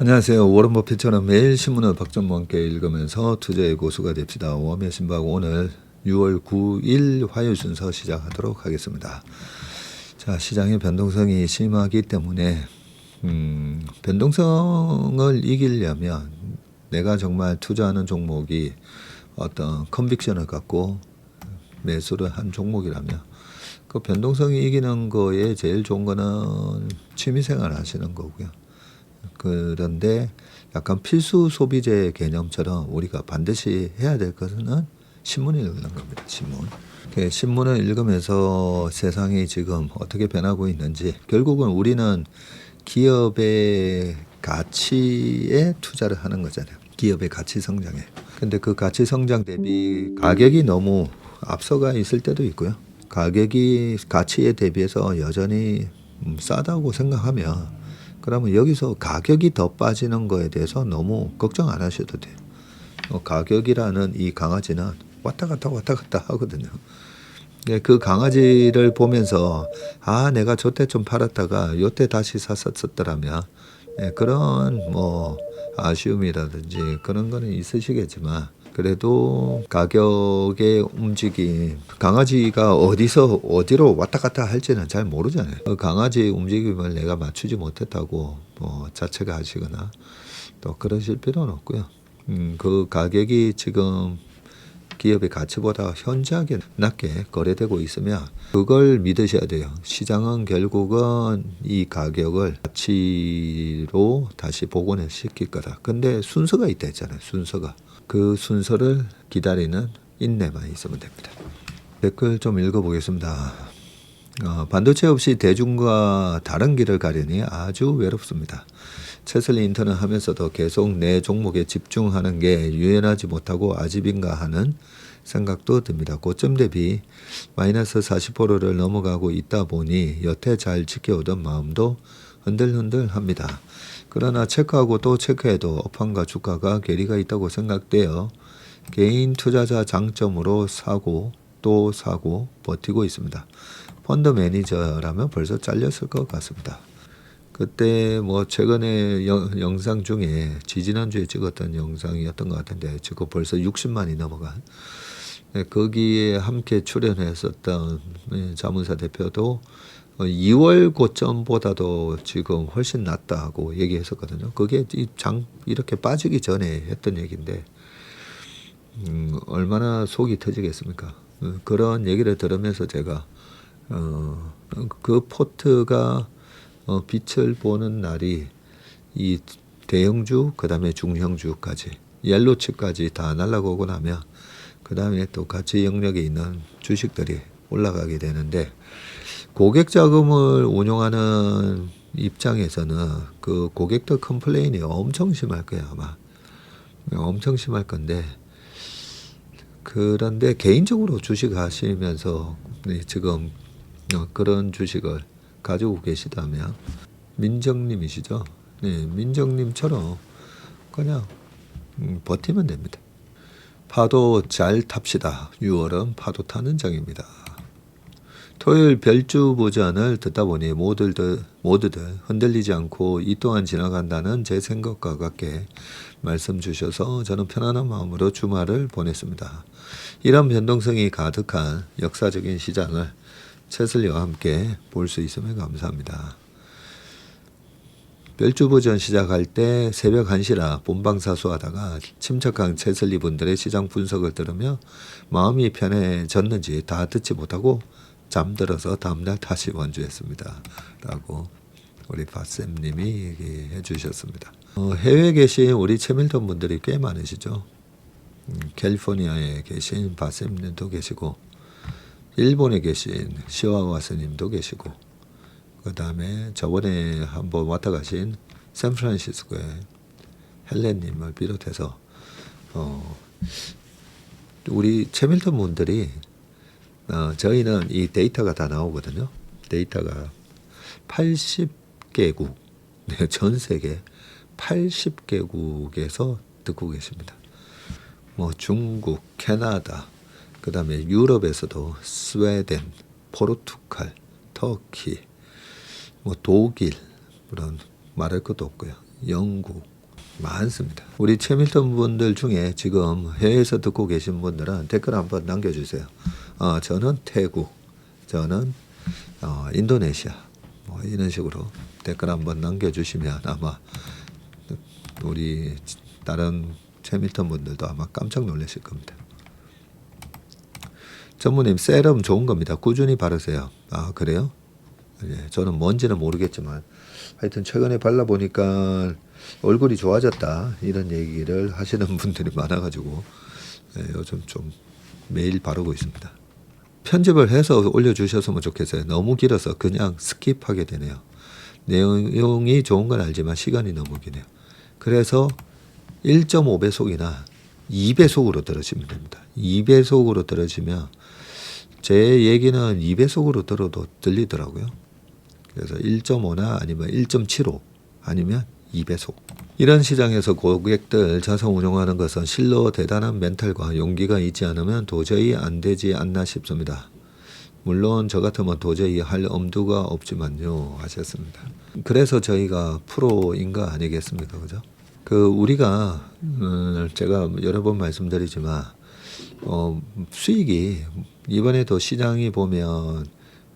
안녕하세요. 워런 버핏처럼 매일 신문을 박정모 함께 읽으면서 투자의 고수가 됩시다. 웜의 신박 오늘 6월 9일 화요일 순서 시작하도록 하겠습니다. 자, 시장의 변동성이 심하기 때문에 변동성을 이기려면 내가 정말 투자하는 종목이 어떤 컨빅션을 갖고 매수를 한 종목이라면 그 변동성이 이기는 거에 제일 좋은 거는 취미생활 하시는 거고요. 그런데 약간 필수 소비재 개념처럼 우리가 반드시 해야 될 것은 신문을 읽는 겁니다. 신문을 읽으면서 세상이 지금 어떻게 변하고 있는지, 결국은 우리는 기업의 가치에 투자를 하는 거잖아요. 기업의 가치 성장에. 근데 그 가치 성장 대비 가격이 너무 앞서가 있을 때도 있고요. 가격이 가치에 대비해서 여전히 싸다고 생각하면, 그러면 여기서 가격이 더 빠지는 거에 대해서 너무 걱정 안 하셔도 돼요. 가격이라는 이 강아지는 왔다 갔다 하거든요. 그 강아지를 보면서 내가 저때 좀 팔았다가 요때 다시 샀었더라면 그런 아쉬움이라든지 그런 거는 있으시겠지만, 그래도 가격의 움직임, 강아지가 어디서 어디로 왔다 갔다 할지는 잘 모르잖아요. 그 강아지의 움직임을 내가 맞추지 못했다고 자책을 하시거나 또 그러실 필요는 없고요. 그 가격이 지금 기업의 가치보다 현저하게 낮게 거래되고 있으면 그걸 믿으셔야 돼요. 시장은 결국은 이 가격을 가치로 다시 복원을 시킬 거다. 근데 순서가 있다 했잖아요. 순서가. 그 순서를 기다리는 인내만 있으면 됩니다. 댓글 좀 읽어보겠습니다. 반도체 없이 대중과 다른 길을 가려니 아주 외롭습니다. 채슬리 인턴을 하면서도 계속 내 종목에 집중하는 게 유연하지 못하고 아집인가 하는 생각도 듭니다. 고점 대비 마이너스 40%를 넘어가고 있다 보니 여태 잘 지켜오던 마음도 흔들흔들합니다. 그러나 체크하고 또 체크해도 업황과 주가가 괴리가 있다고 생각되어 개인 투자자 장점으로 사고 또 사고 버티고 있습니다. 펀드 매니저라면 벌써 잘렸을 것 같습니다. 그때 최근에 영상 중에 지지난주에 찍었던 영상이었던 것 같은데 지금 벌써 60만이 넘어간, 거기에 함께 출연했었던 자문사 대표도 2월 고점보다도 지금 훨씬 낫다고 얘기했었거든요. 그게 이렇게 빠지기 전에 했던 얘기인데 얼마나 속이 터지겠습니까? 그런 얘기를 들으면서 제가 그 포트가 빛을 보는 날이 이 대형주, 그 다음에 중형주까지, 옐로칩까지 다 날아가고 나면 그 다음에 또 가치 영역에 있는 주식들이 올라가게 되는데, 고객 자금을 운용하는 입장에서는 그 고객들 컴플레인이 엄청 심할 거예요. 아마 엄청 심할 건데, 그런데 개인적으로 주식 하시면서 지금 그런 주식을 가지고 계시다면 민정님이시죠? 네, 민정님처럼 그냥 버티면 됩니다. 파도 잘 탑시다. 6월은 파도 타는 장입니다. 토요일 별주 보전을 듣다 보니 모두들 흔들리지 않고 이 동안 지나간다는 제 생각과 같게 말씀 주셔서 저는 편안한 마음으로 주말을 보냈습니다. 이런 변동성이 가득한 역사적인 시장을 채슬리와 함께 볼 수 있으면 감사합니다. 별주보전 시작할 때 새벽 1시라 본방사수하다가 침착한 채슬리 분들의 시장 분석을 들으며 마음이 편해졌는지 다 듣지 못하고 잠들어서 다음날 다시 완주했습니다. 라고 우리 바쌤님이 얘기해 주셨습니다. 해외에 계신 우리 채밀턴 분들이 꽤 많으시죠. 캘리포니아에 계신 바쌤님도 계시고, 일본에 계신 시와와스님도 계시고, 그 다음에 저번에 한번 왔다 가신 샌프란시스코의 헬렌님을 비롯해서 우리 채밀턴 분들이 저희는 이 데이터가 다 나오거든요. 데이터가 80개국, 전 세계 80개국에서 듣고 계십니다. 중국, 캐나다, 그 다음에 유럽에서도 스웨덴, 포르투갈, 터키, 독일, 물론 말할 것도 없고요. 영국, 많습니다. 우리 최밀턴 분들 중에 지금 해외에서 듣고 계신 분들은 댓글 한번 남겨주세요. 저는 태국, 저는 인도네시아 뭐 이런 식으로 댓글 한번 남겨주시면 아마 우리 다른 최밀턴 분들도 아마 깜짝 놀라실 겁니다. 전무님 세럼 좋은 겁니다. 꾸준히 바르세요. 그래요? 예, 저는 뭔지는 모르겠지만 하여튼 최근에 발라보니까 얼굴이 좋아졌다 이런 얘기를 하시는 분들이 많아가지고 요즘 좀 매일 바르고 있습니다. 편집을 해서 올려주셨으면 좋겠어요. 너무 길어서 그냥 스킵하게 되네요. 내용이 좋은 건 알지만 시간이 너무 기네요. 그래서 1.5배속이나 2배속으로 들으시면 됩니다. 2배속으로 들으시면 제 얘기는 2배속으로 들어도 들리더라고요. 그래서 1.5나 아니면 1.75 아니면 2배속. 이런 시장에서 고객들 자산 운용하는 것은 실로 대단한 멘탈과 용기가 있지 않으면 도저히 안 되지 않나 싶습니다. 물론 저 같으면 도저히 할 엄두가 없지만요 하셨습니다. 그래서 저희가 프로인 거 아니겠습니까? 그죠? 우리가 제가 여러 번 말씀드리지만 수익이 이번에도 시장이 보면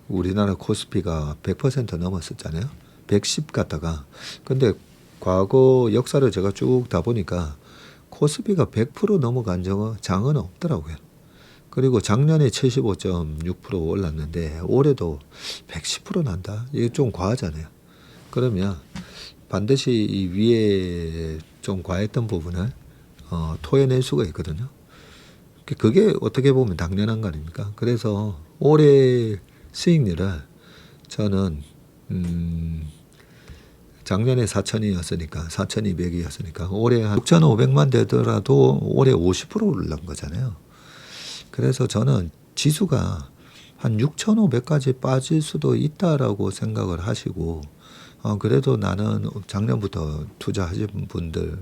우리나라 코스피가 100% 넘었었잖아요. 110 갔다가 근데 과거 역사를 제가 쭉 다 보니까 코스피가 100% 넘어간 장은 없더라고요. 그리고 작년에 75.6% 올랐는데 올해도 110% 난다. 이게 좀 과하잖아요. 그러면 반드시 이 위에 좀 과했던 부분을 토해낼 수가 있거든요. 그게 어떻게 보면 당연한 거 아닙니까? 그래서 올해 수익률을 저는 작년에 4,000이었으니까 4,200이었으니까 올해 한 6,500만 되더라도 올해 50% 올란 거잖아요. 그래서 저는 지수가 한 6,500까지 빠질 수도 있다라고 생각을 하시고 그래도 나는 작년부터 투자하신 분들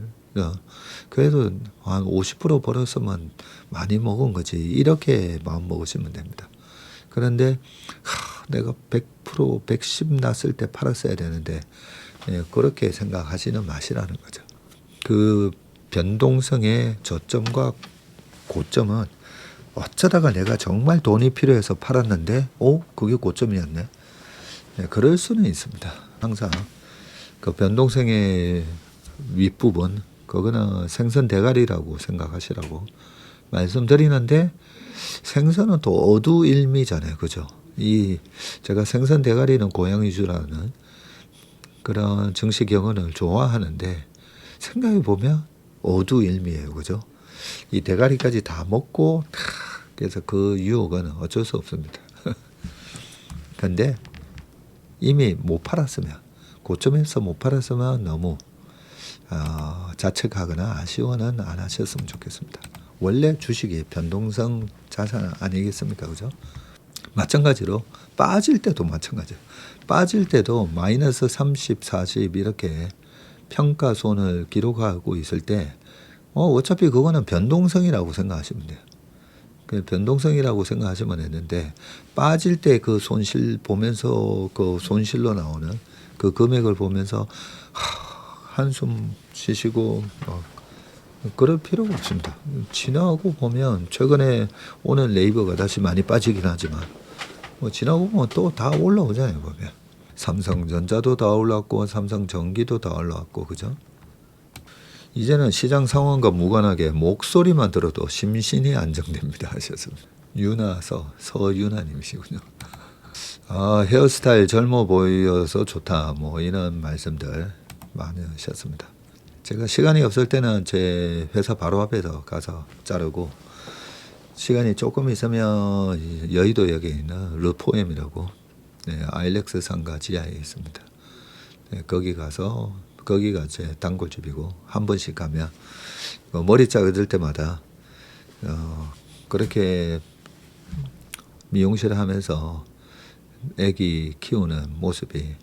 그래도 한 50% 벌었으면 많이 먹은 거지 이렇게 마음 먹으시면 됩니다. 그런데 내가 100% 110 났을 때 팔았어야 되는데 그렇게 생각하시는 맛이라는 거죠. 그 변동성의 저점과 고점은 어쩌다가 내가 정말 돈이 필요해서 팔았는데 그게 고점이었네. 그럴 수는 있습니다. 항상 그 변동성의 윗부분 그거는 생선 대가리라고 생각하시라고 말씀드리는데 생선은 또 어두일미잖아요. 그죠? 제가 생선 대가리는 고양이주라는 그런 증시 경험을 좋아하는데 생각해 보면 어두일미예요. 그죠? 이 대가리까지 다 먹고 그래서 그 유혹은 어쩔 수 없습니다. 근데 이미 못 팔았으면 고점에서 못 팔았으면 너무 자책하거나 아쉬워는 안 하셨으면 좋겠습니다. 원래 주식이 변동성 자산 아니겠습니까? 그죠? 마찬가지로 빠질 때도 마찬가지예요. 빠질 때도 마이너스 30, 40 이렇게 평가손을 기록하고 있을 때 어차피 그거는 변동성이라고 생각하시면 돼요. 그 변동성이라고 생각하시면 되는데 빠질 때 그 손실 보면서 그 손실로 나오는 그 금액을 보면서 한숨 쉬시고 그럴 필요가 없습니다. 지나고 보면 최근에 오늘 네이버가 다시 많이 빠지긴 하지만 지나고 보면 또 다 올라오잖아요. 보면 삼성전자도 다 올랐고 삼성전기도 다 올라왔고 그죠? 이제는 시장 상황과 무관하게 목소리만 들어도 심신이 안정됩니다 하셨습니다. 서유나님이시군요. 헤어스타일 젊어 보여서 좋다 뭐 이런 말씀들 많이 하셨습니다. 제가 시간이 없을 때는 제 회사 바로 앞에서 가서 자르고 시간이 조금 있으면 여의도역에 있는 르포엠이라고 아일렉스 상가 지하에 있습니다. 거기가 제 단골집이고 한 번씩 가면 머리 자를 때마다 그렇게 미용실 하면서 애기 키우는 모습이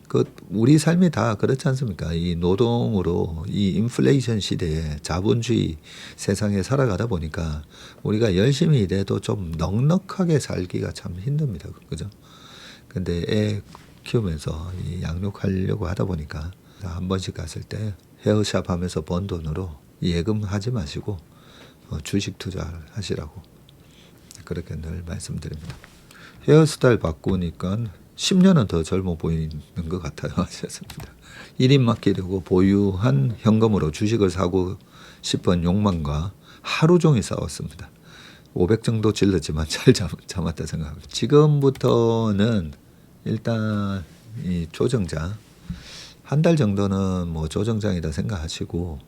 우리 삶이 다 그렇지 않습니까? 이 노동으로 이 인플레이션 시대에 자본주의 세상에 살아가다 보니까 우리가 열심히 일해도 좀 넉넉하게 살기가 참 힘듭니다. 그죠? 근데 애 키우면서 이 양육하려고 하다 보니까 한 번씩 갔을 때 헤어샵 하면서 번 돈으로 예금하지 마시고 주식 투자를 하시라고 그렇게 늘 말씀드립니다. 헤어스타일 바꾸니까 10년은 더 젊어 보이는 것 같아요. 하셨습니다. 1인 맡기려고 보유한 현금으로 주식을 사고 싶은 욕망과 하루 종일 싸웠습니다. 500 정도 질렀지만 잘 참았다 생각합니다. 지금부터는 일단 이 조정장 한 달 정도는 뭐 조정장이다 생각하시고,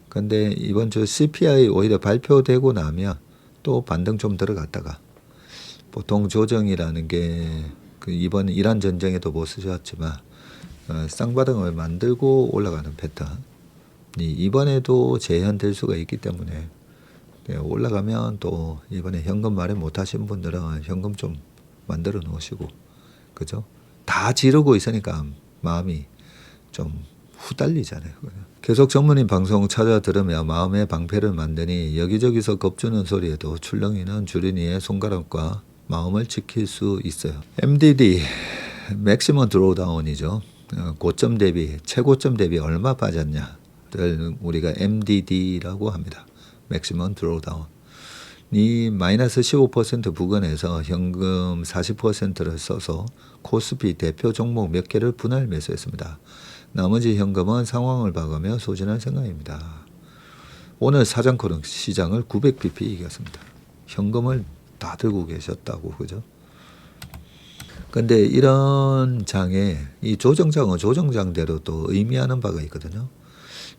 근데 이번 주 CPI 오히려 발표되고 나면 또 반등 좀 들어갔다가, 보통 조정이라는 게 그 이번 이란 전쟁에도 못 쓰셨지만 쌍바닥을 만들고 올라가는 패턴, 이번에도 재현될 수가 있기 때문에 올라가면 또 이번에 현금 마련 못하신 분들은 현금 좀 만들어 놓으시고, 그죠? 다 지르고 있으니까 마음이 좀 후달리잖아요. 계속 전문인 방송 찾아 들으며 마음의 방패를 만드니 여기저기서 겁주는 소리에도 출렁이는 주린이의 손가락과 마음을 지킬 수 있어요. MDD, 맥시멈 드로우다운이죠. 고점 대비, 최고점 대비 얼마 빠졌냐를 우리가 MDD라고 합니다. 맥시멈 드로우다운. 이 마이너스 15% 부근에서 현금 40%를 써서 코스피 대표 종목 몇 개를 분할 매수했습니다. 나머지 현금은 상황을 봐가며 소진할 생각입니다. 오늘 사장코는 시장을 900bp 이겼습니다. 현금을 다 들고 계셨다고, 그죠? 근데 이런 장에 이 조정장은 조정장대로 또 의미하는 바가 있거든요.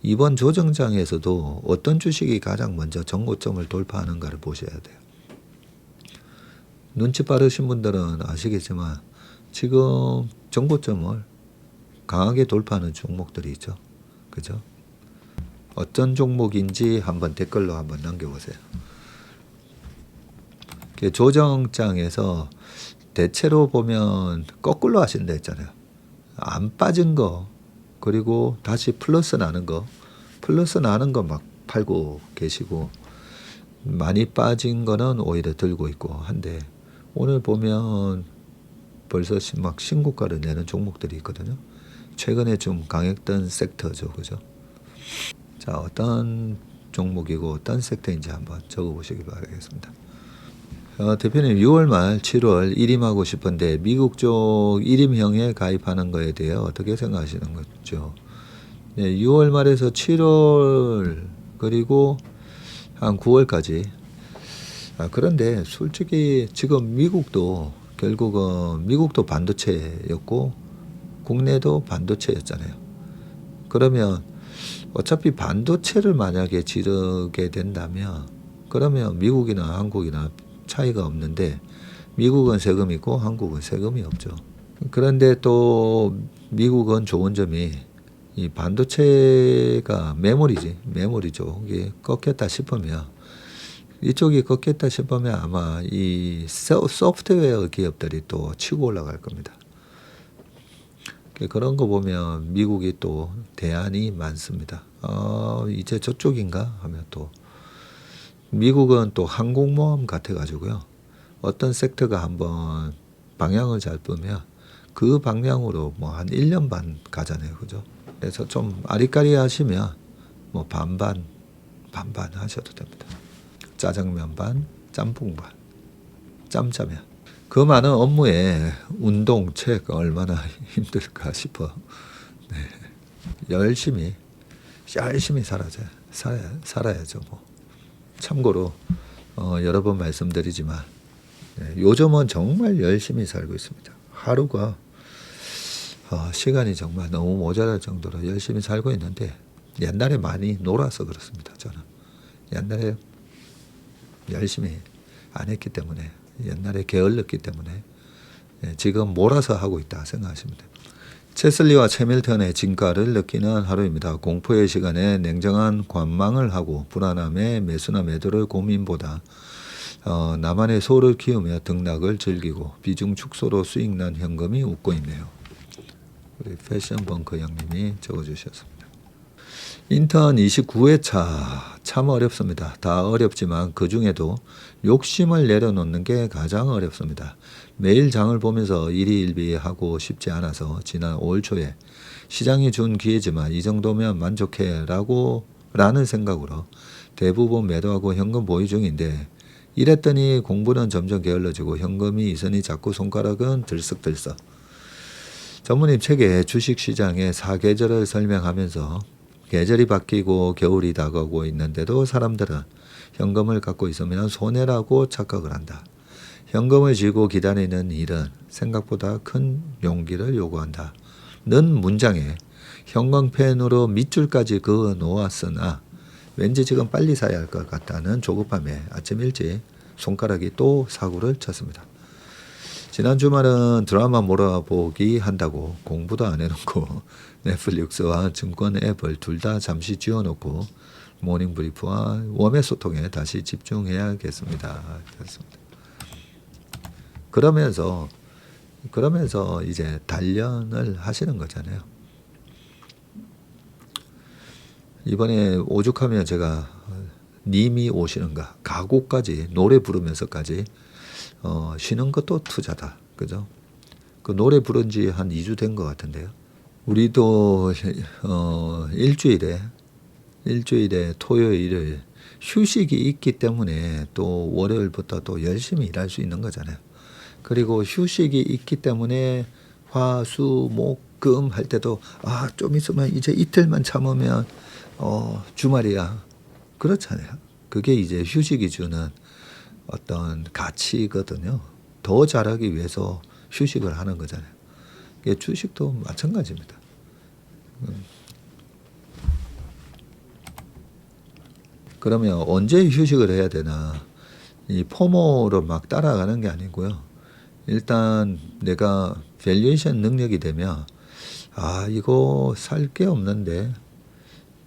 이번 조정장에서도 어떤 주식이 가장 먼저 정고점을 돌파하는가를 보셔야 돼요. 눈치 빠르신 분들은 아시겠지만 지금 정고점을 강하게 돌파하는 종목들이 있죠. 그죠? 어떤 종목인지 한번 댓글로 한번 남겨보세요. 조정장에서 대체로 보면 거꾸로 하신다 했잖아요. 안 빠진 거, 그리고 다시 플러스 나는 거 막 팔고 계시고, 많이 빠진 거는 오히려 들고 있고 한데, 오늘 보면 벌써 막 신고가를 내는 종목들이 있거든요. 최근에 좀 강했던 섹터죠. 그죠? 자, 어떤 종목이고 어떤 섹터인지 한번 적어보시기 바라겠습니다. 대표님, 6월 말 7월 일임하고 싶은데 미국 쪽 일임형에 가입하는 거에 대해 어떻게 생각하시는 거죠? 네, 6월 말에서 7월 그리고 한 9월까지. 그런데 솔직히 지금 미국도 결국은 미국도 반도체였고 국내도 반도체였잖아요. 그러면 어차피 반도체를 만약에 지르게 된다면 그러면 미국이나 한국이나 차이가 없는데, 미국은 세금이 있고 한국은 세금이 없죠. 그런데 또 미국은 좋은 점이 이 반도체가 메모리죠. 이게 꺾였다 싶으면, 이쪽이 꺾였다 싶으면 아마 이 소프트웨어 기업들이 또 치고 올라갈 겁니다. 그런 거 보면 미국이 또 대안이 많습니다. 이제 저쪽인가 하면 또 미국은 또 항공모함 같아가지고요. 어떤 섹터가 한번 방향을 잘 보면 그 방향으로 뭐 한 1년 반 가잖아요. 그죠? 그래서 좀 아리까리 하시면 뭐 반반 하셔도 됩니다. 짜장면 반, 짬뽕 반, 짬짜면. 그 많은 업무에 운동, 책 얼마나 힘들까 싶어. 네. 열심히 살아야죠. 뭐. 참고로 여러 번 말씀드리지만 요즘은 정말 열심히 살고 있습니다. 하루가 시간이 정말 너무 모자랄 정도로 열심히 살고 있는데, 옛날에 많이 놀아서 그렇습니다. 저는 옛날에 열심히 안 했기 때문에, 옛날에 게을렀기 때문에 지금 몰아서 하고 있다 생각하시면 됩니다. 체슬리와 채밀턴의 진가를 느끼는 하루입니다. 공포의 시간에 냉정한 관망을 하고 불안함에 매수나 매도를 고민보다 나만의 소를 키우며 등락을 즐기고 비중 축소로 수익난 현금이 웃고 있네요. 우리 패션 벙커 형님이 적어주셨습니다. 인턴 29회차 참 어렵습니다. 다 어렵지만 그중에도 욕심을 내려놓는 게 가장 어렵습니다. 매일 장을 보면서 일희일비하고 싶지 않아서 지난 5월 초에 시장이 준 기회지만 이 정도면 만족해 라는 생각으로 대부분 매도하고 현금 보유 중인데, 이랬더니 공부는 점점 게을러지고 현금이 있으니 자꾸 손가락은 들썩들썩. 전무님 책에 주식시장의 사계절을 설명하면서 계절이 바뀌고 겨울이 다가오고 있는데도 사람들은 현금을 갖고 있으면 손해라고 착각을 한다. 현금을 쥐고 기다리는 일은 생각보다 큰 용기를 요구한다. 는 문장에 형광펜으로 밑줄까지 그어 놓았으나 왠지 지금 빨리 사야 할 것 같다는 조급함에 아침 일찍 손가락이 또 사고를 쳤습니다. 지난 주말은 드라마 몰아보기 한다고 공부도 안 해놓고 넷플릭스와 증권 앱을 둘 다 잠시 지워놓고 모닝브리프와 웜의 소통에 다시 집중해야겠습니다. 그렇습니다. 그러면서 이제 단련을 하시는 거잖아요. 이번에 오죽하면 제가 님이 오시는가, 가곡까지 노래 부르면서까지 쉬는 것도 투자다. 그죠? 그 노래 부른 지 한 2주 된 것 같은데요. 우리도 일주일에 토요일, 일요일 휴식이 있기 때문에 또 월요일부터 또 열심히 일할 수 있는 거잖아요. 그리고 휴식이 있기 때문에 화, 수, 목, 금 할 때도 좀 있으면 이제 이틀만 참으면 주말이야. 그렇잖아요. 그게 이제 휴식이 주는 어떤 가치거든요. 더 잘하기 위해서 휴식을 하는 거잖아요. 이게 주식도 마찬가지입니다. 그러면 언제 휴식을 해야 되나? 이 포모로 막 따라가는 게 아니고요. 일단 내가 밸류에이션 능력이 되면 이거 살 게 없는데,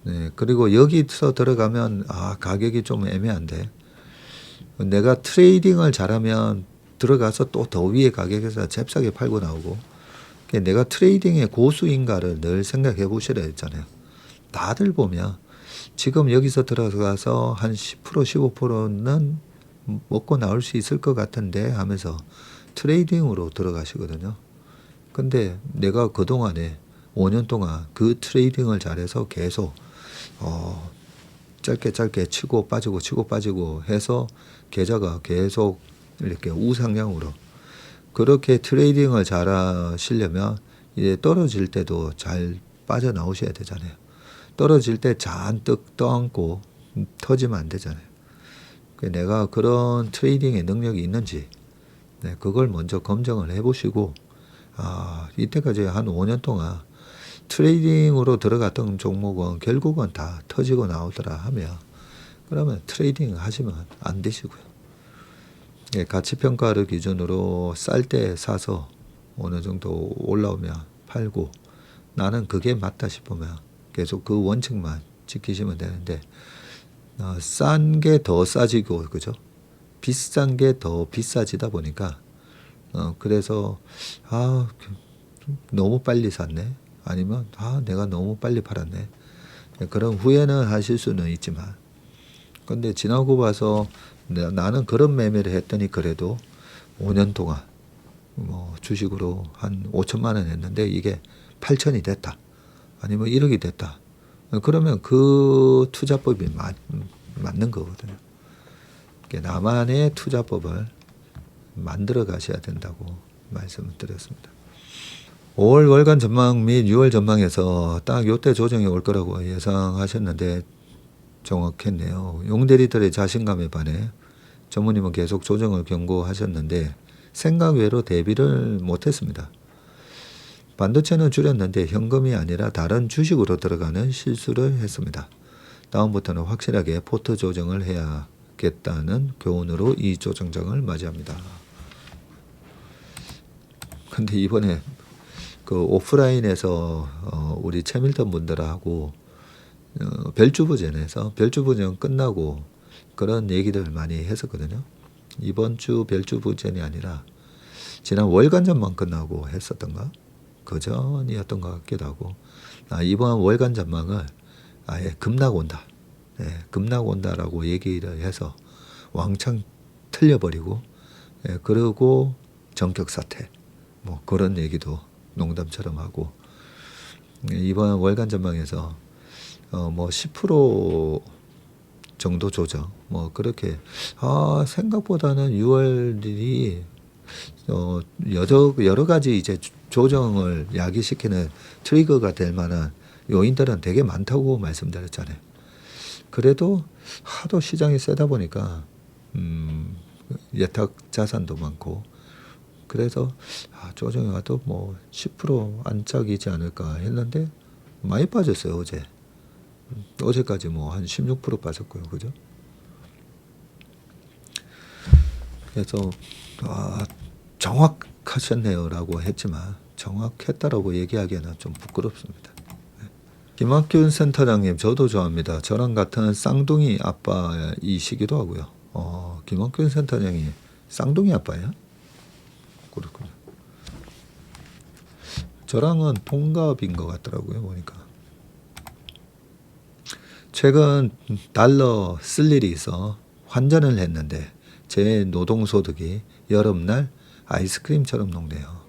네, 그리고 여기서 들어가면 가격이 좀 애매한데, 내가 트레이딩을 잘하면 들어가서 또 더 위에 가격에서 잽싸게 팔고 나오고, 내가 트레이딩의 고수인가를 늘 생각해 보시라 했잖아요. 다들 보면 지금 여기서 들어가서 한 10% 15%는 먹고 나올 수 있을 것 같은데 하면서 트레이딩으로 들어가시거든요. 근데 내가 그동안에 5년 동안 그 트레이딩을 잘해서 계속 짧게 치고 빠지고 해서 계좌가 계속 이렇게 우상향으로, 그렇게 트레이딩을 잘 하시려면 이제 떨어질 때도 잘 빠져나오셔야 되잖아요. 떨어질 때 잔뜩 떠안고 터지면 안 되잖아요. 내가 그런 트레이딩의 능력이 있는지, 그걸 먼저 검증을 해보시고, 이때까지 한 5년 동안 트레이딩으로 들어갔던 종목은 결국은 다 터지고 나오더라 하면, 그러면 트레이딩 하시면 안 되시고요. 가치평가를 기준으로 쌀 때 사서 어느 정도 올라오면 팔고, 나는 그게 맞다 싶으면 계속 그 원칙만 지키시면 되는데, 싼 게 더 싸지고, 그죠? 비싼 게 더 비싸지다 보니까, 그래서, 너무 빨리 샀네. 아니면, 내가 너무 빨리 팔았네. 그런 후회는 하실 수는 있지만, 근데 지나고 봐서 나는 그런 매매를 했더니 그래도 5년 동안 주식으로 한 5천만 원 했는데 이게 8천이 됐다. 아니면 1억이 됐다. 그러면 그 투자법이 맞는 거거든요. 나만의 투자법을 만들어 가셔야 된다고 말씀을 드렸습니다. 5월 월간 전망 및 6월 전망에서 딱 요때 조정이 올 거라고 예상하셨는데 정확했네요. 용대리들의 자신감에 반해 전무님은 계속 조정을 경고하셨는데 생각 외로 대비를 못했습니다. 반도체는 줄였는데 현금이 아니라 다른 주식으로 들어가는 실수를 했습니다. 다음부터는 확실하게 포트 조정을 해야겠다는 교훈으로 이 조정장을 맞이합니다. 근데 이번에 그 오프라인에서 우리 최밀턴 분들하고 별주부전에서 별주부전 끝나고 그런 얘기들 많이 했었거든요. 이번 주 별주부전이 아니라 지난 월간 전망 끝나고 했었던가? 그 전이었던 것 같기도 하고, 이번 월간 전망을 아예 급락 온다. 급락 온다라고 얘기를 해서 왕창 틀려버리고 그리고 전격 사퇴 뭐 그런 얘기도 농담처럼 하고 이번 월간 전망에서 뭐 10% 정도 조정 뭐 그렇게 생각보다는 6월이 여러 가지 이제 조정을 야기시키는 트리거가 될 만한 요인들은 되게 많다고 말씀드렸잖아요. 그래도 하도 시장이 세다 보니까 예탁 자산도 많고 그래서 조정이 와도 뭐 10% 안짝이지 않을까 했는데 많이 빠졌어요. 어제까지 뭐 한 16% 빠졌고요. 그죠? 그래서 정확하셨네요라고 했지만 정확했다라고 얘기하기에는 좀 부끄럽습니다. 김학균 센터장님 저도 좋아합니다. 저랑 같은 쌍둥이 아빠이시기도 하고요. 김학균 센터장이 쌍둥이 아빠예요? 그렇군요. 저랑은 동갑인 것 같더라고요. 보니까. 최근 달러 쓸 일이 있어 환전을 했는데 제 노동소득이 여름날 아이스크림처럼 녹네요.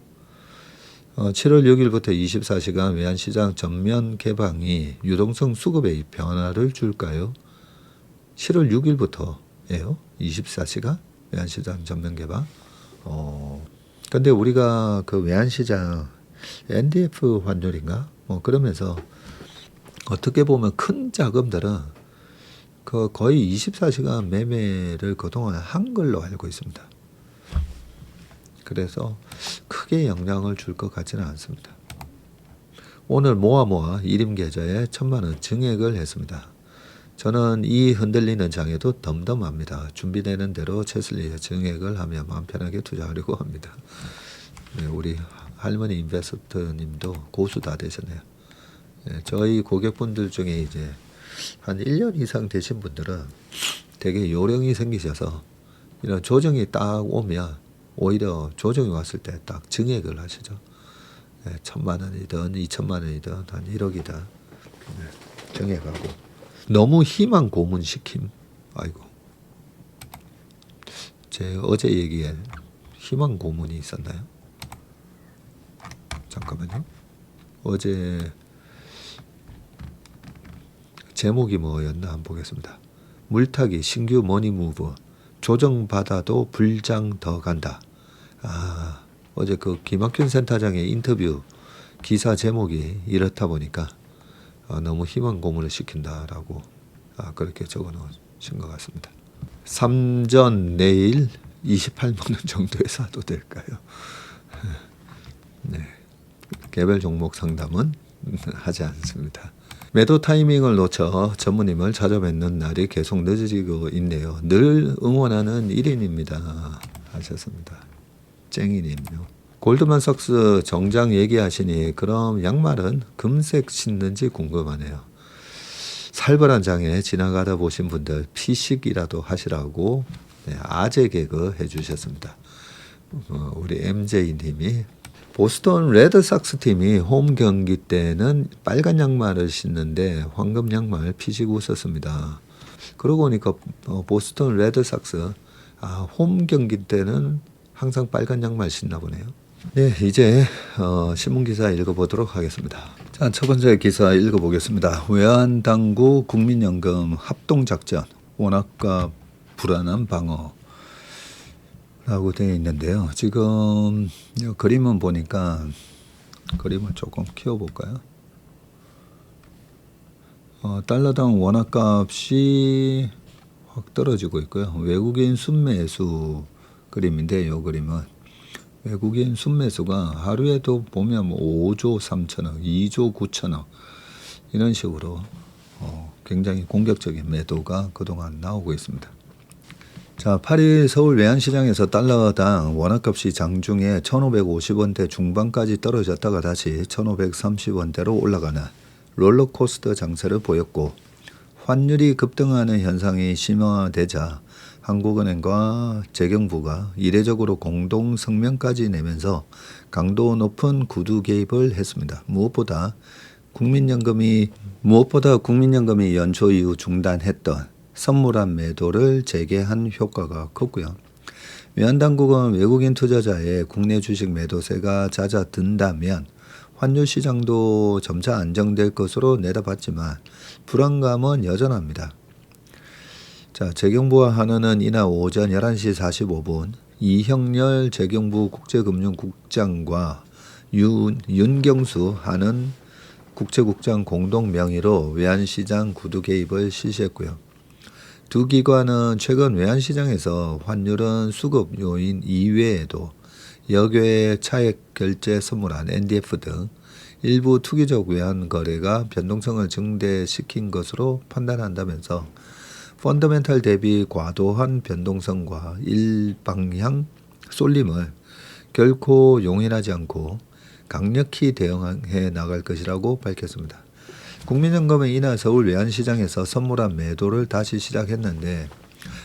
7월 6일부터 24시간 외환시장 전면 개방이 유동성 수급에 변화를 줄까요? 7월 6일부터예요. 24시간 외환시장 전면 개방. 근데 우리가 그 외환시장 NDF 환율인가? 그러면서 어떻게 보면 큰 자금들은 그 거의 24시간 매매를 그동안 한 걸로 알고 있습니다. 그래서 크게 영향을 줄 것 같지는 않습니다. 오늘 모아 일임 계좌에 1,000만 원 증액을 했습니다. 저는 이 흔들리는 장에도 덤덤합니다. 준비되는 대로 채슬리에 증액을 하며 마음 편하게 투자하려고 합니다. 우리 할머니 인베스터님도 고수 다 되셨네요. 저희 고객분들 중에 이제 한 1년 이상 되신 분들은 되게 요령이 생기셔서 이런 조정이 딱 오면 오히려 조정이 왔을 때 딱 증액을 하시죠. 1,000만 원이든 2,000만 원이든 한 1억이든 증액하고 너무 희망 고문 시킴. 아이고 제 어제 얘기에 희망 고문이 있었나요? 잠깐만요. 어제 제목이 뭐였나 한번 보겠습니다. 물타기 신규 머니무브 조정받아도 불장 더 간다. 어제 그 김학균 센터장의 인터뷰 기사 제목이 이렇다 보니까 너무 희망 고문을 시킨다라고 그렇게 적어 놓으신 것 같습니다. 3전 내일 28만 원 정도에 사도 될까요? 네. 개별 종목 상담은 하지 않습니다. 매도 타이밍을 놓쳐 전무님을 찾아뵙는 날이 계속 늦어지고 있네요. 늘 응원하는 1인입니다. 하셨습니다. 쨍이님요. 골드만삭스 정장 얘기하시니 그럼 양말은 금색 신는지 궁금하네요. 살벌한 장에 지나가다 보신 분들 피식이라도 하시라고 아재 개그 해주셨습니다. 우리 MJ님이 보스턴 레드삭스 팀이 홈 경기 때는 빨간 양말을 신는데 황금 양말 피식 웃었습니다. 그러고 보니까 보스턴 레드삭스 홈 경기 때는 항상 빨간 양말 신나 보네요. 네, 이제 신문 기사 읽어보도록 하겠습니다. 자, 첫 번째 기사 읽어보겠습니다. 외환당국 국민연금 합동작전 원화가 불안한 방어 라고 되어 있는데요. 지금 그림은 보니까 그림을 조금 키워볼까요? 달러당 원화값이 확 떨어지고 있고요. 외국인 순매수 그림인데 이 그림은 외국인 순매수가 하루에도 보면 5조 3천억, 2조 9천억 이런 식으로 굉장히 공격적인 매도가 그동안 나오고 있습니다. 자, 8일 서울 외환시장에서 달러당 원화값이 장중에 1,550원대 중반까지 떨어졌다가 다시 1,530원대로 올라가는 롤러코스터 장세를 보였고 환율이 급등하는 현상이 심화되자 한국은행과 재경부가 이례적으로 공동 성명까지 내면서 강도 높은 구두 개입을 했습니다. 무엇보다 무엇보다 국민연금이 연초 이후 중단했던 선물한 매도를 재개한 효과가 컸고요. 외환당국은 외국인 투자자의 국내 주식 매도세가 잦아든다면 환율 시장도 점차 안정될 것으로 내다봤지만 불안감은 여전합니다. 자, 재경부와 한은은 이날 오전 11시 45분 이형렬 재경부 국제금융국장과 윤경수 한은 국채국장 공동 명의로 외환시장 구두 개입을 실시했고요. 두 기관은 최근 외환시장에서 환율은 수급 요인 이외에도 여교의 차액 결제 선물한 NDF 등 일부 투기적 외환 거래가 변동성을 증대시킨 것으로 판단한다면서 펀더멘탈 대비 과도한 변동성과 일방향 쏠림을 결코 용인하지 않고 강력히 대응해 나갈 것이라고 밝혔습니다. 국민연금은 이날 서울 외환시장에서 선물한 매도를 다시 시작했는데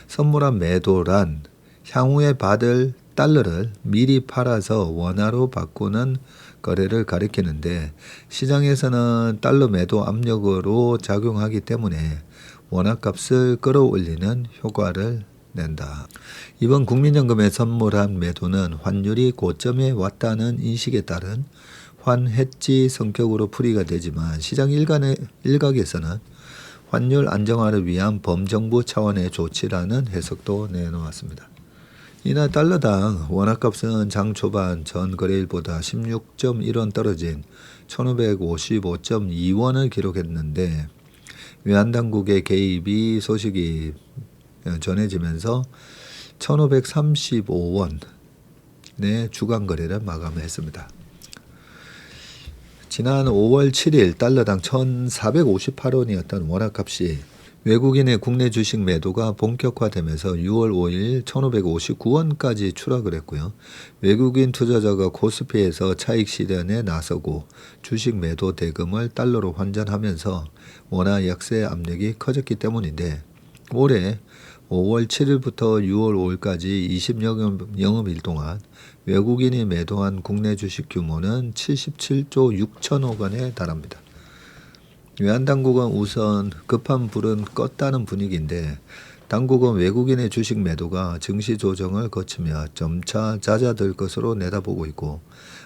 선물한 매도란 향후에 받을 달러를 미리 팔아서 원화로 바꾸는 거래를 가리키는데 시장에서는 달러 매도 압력으로 작용하기 때문에 원화값을 끌어올리는 효과를 낸다. 이번 국민연금의 선물한 매도는 환율이 고점에 왔다는 인식에 따른 환해지 성격으로 풀이가 되지만 시장 일각에서는 환율 안정화를 위한 범정부 차원의 조치라는 해석도 내놓았습니다. 이날 달러당 원화값은 장 초반 전 거래일보다 16.1원 떨어진 1555.2원을 기록했는데 외환당국의 개입이 소식이 전해지면서 1535원의 주간 거래를 마감했습니다. 지난 5월 7일 달러당 1458원이었던 원화값이 외국인의 국내 주식 매도가 본격화되면서 6월 5일 1559원까지 추락을 했고요. 외국인 투자자가 코스피에서 차익 실현에 나서고 주식 매도 대금을 달러로 환전하면서 원화 약세 압력이 커졌기 때문인데 올해 5월 7일부터 6월 5일까지 20영업일 동안 외국인이 매도한 국내 주식 규모는 77조 6천억 원에 달합니다. 외환당국은 우선 급한 불은 껐다는 분위기인데 당국은 외국인의 주식 매도가 증시 조정을 거치며 점차 잦아들 것으로 내다보고 있고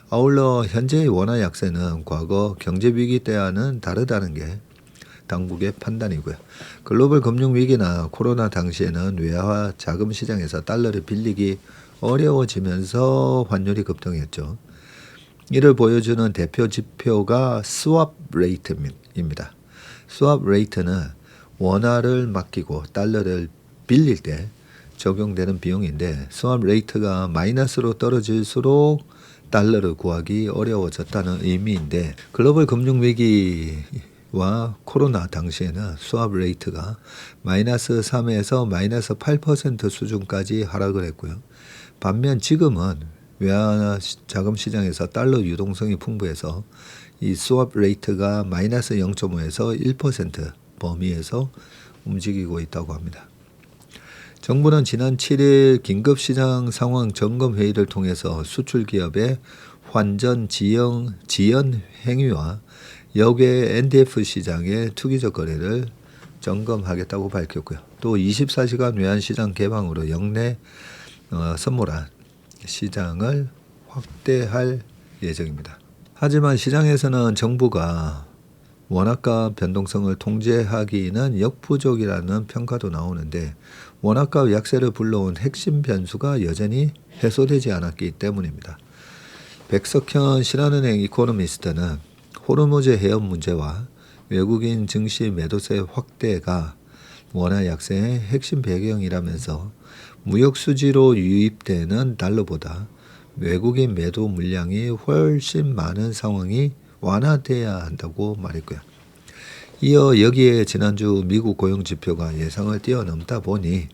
아울러 현재의 원화 약세는 과거 경제위기 때와는 다르다는 게 당국의 판단이고요. 글로벌 금융위기나 코로나 당시에는 외화 자금 시장에서 달러를 빌리기 어려워지면서 환율이 급등했죠. 이를 보여주는 대표 지표가 스왑 레이트입니다. 스왑 레이트는 원화를 맡기고 달러를 빌릴 때 적용되는 비용인데 스왑 레이트가 마이너스로 떨어질수록 달러를 구하기 어려워졌다는 의미인데 글로벌 금융위기와 코로나 당시에는 스왑 레이트가 마이너스 3에서 마이너스 8% 수준까지 하락을 했고요. 반면 지금은 외화 자금 시장에서 달러 유동성이 풍부해서 이 스왑 레이트가 마이너스 0.5에서 1% 범위에서 움직이고 있다고 합니다. 정부는 지난 7일 긴급시장 상황 점검 회의를 통해서 수출 기업의 환전 지연 행위와 역외 NDF 시장의 투기적 거래를 점검하겠다고 밝혔고요. 또 24시간 외환시장 개방으로 역내 선물한 시장을 확대할 예정입니다. 하지만 시장에서는 정부가 원화값 변동성을 통제하기는 역부족이라는 평가도 나오는데 원화값 약세를 불러온 핵심 변수가 여전히 해소되지 않았기 때문입니다. 백석현 신한은행 이코노미스트는 호르무즈 해협 문제와 외국인 증시 매도세 확대가 원화 약세의 핵심 배경이라면서 무역 수지로 유입되는 달러보다 외국인 매도 물량이 훨씬 많은 상황이 완화돼야 한다고 말했고요. 이어 여기에 지난주 미국 고용지표가 예상을 뛰어넘다 보니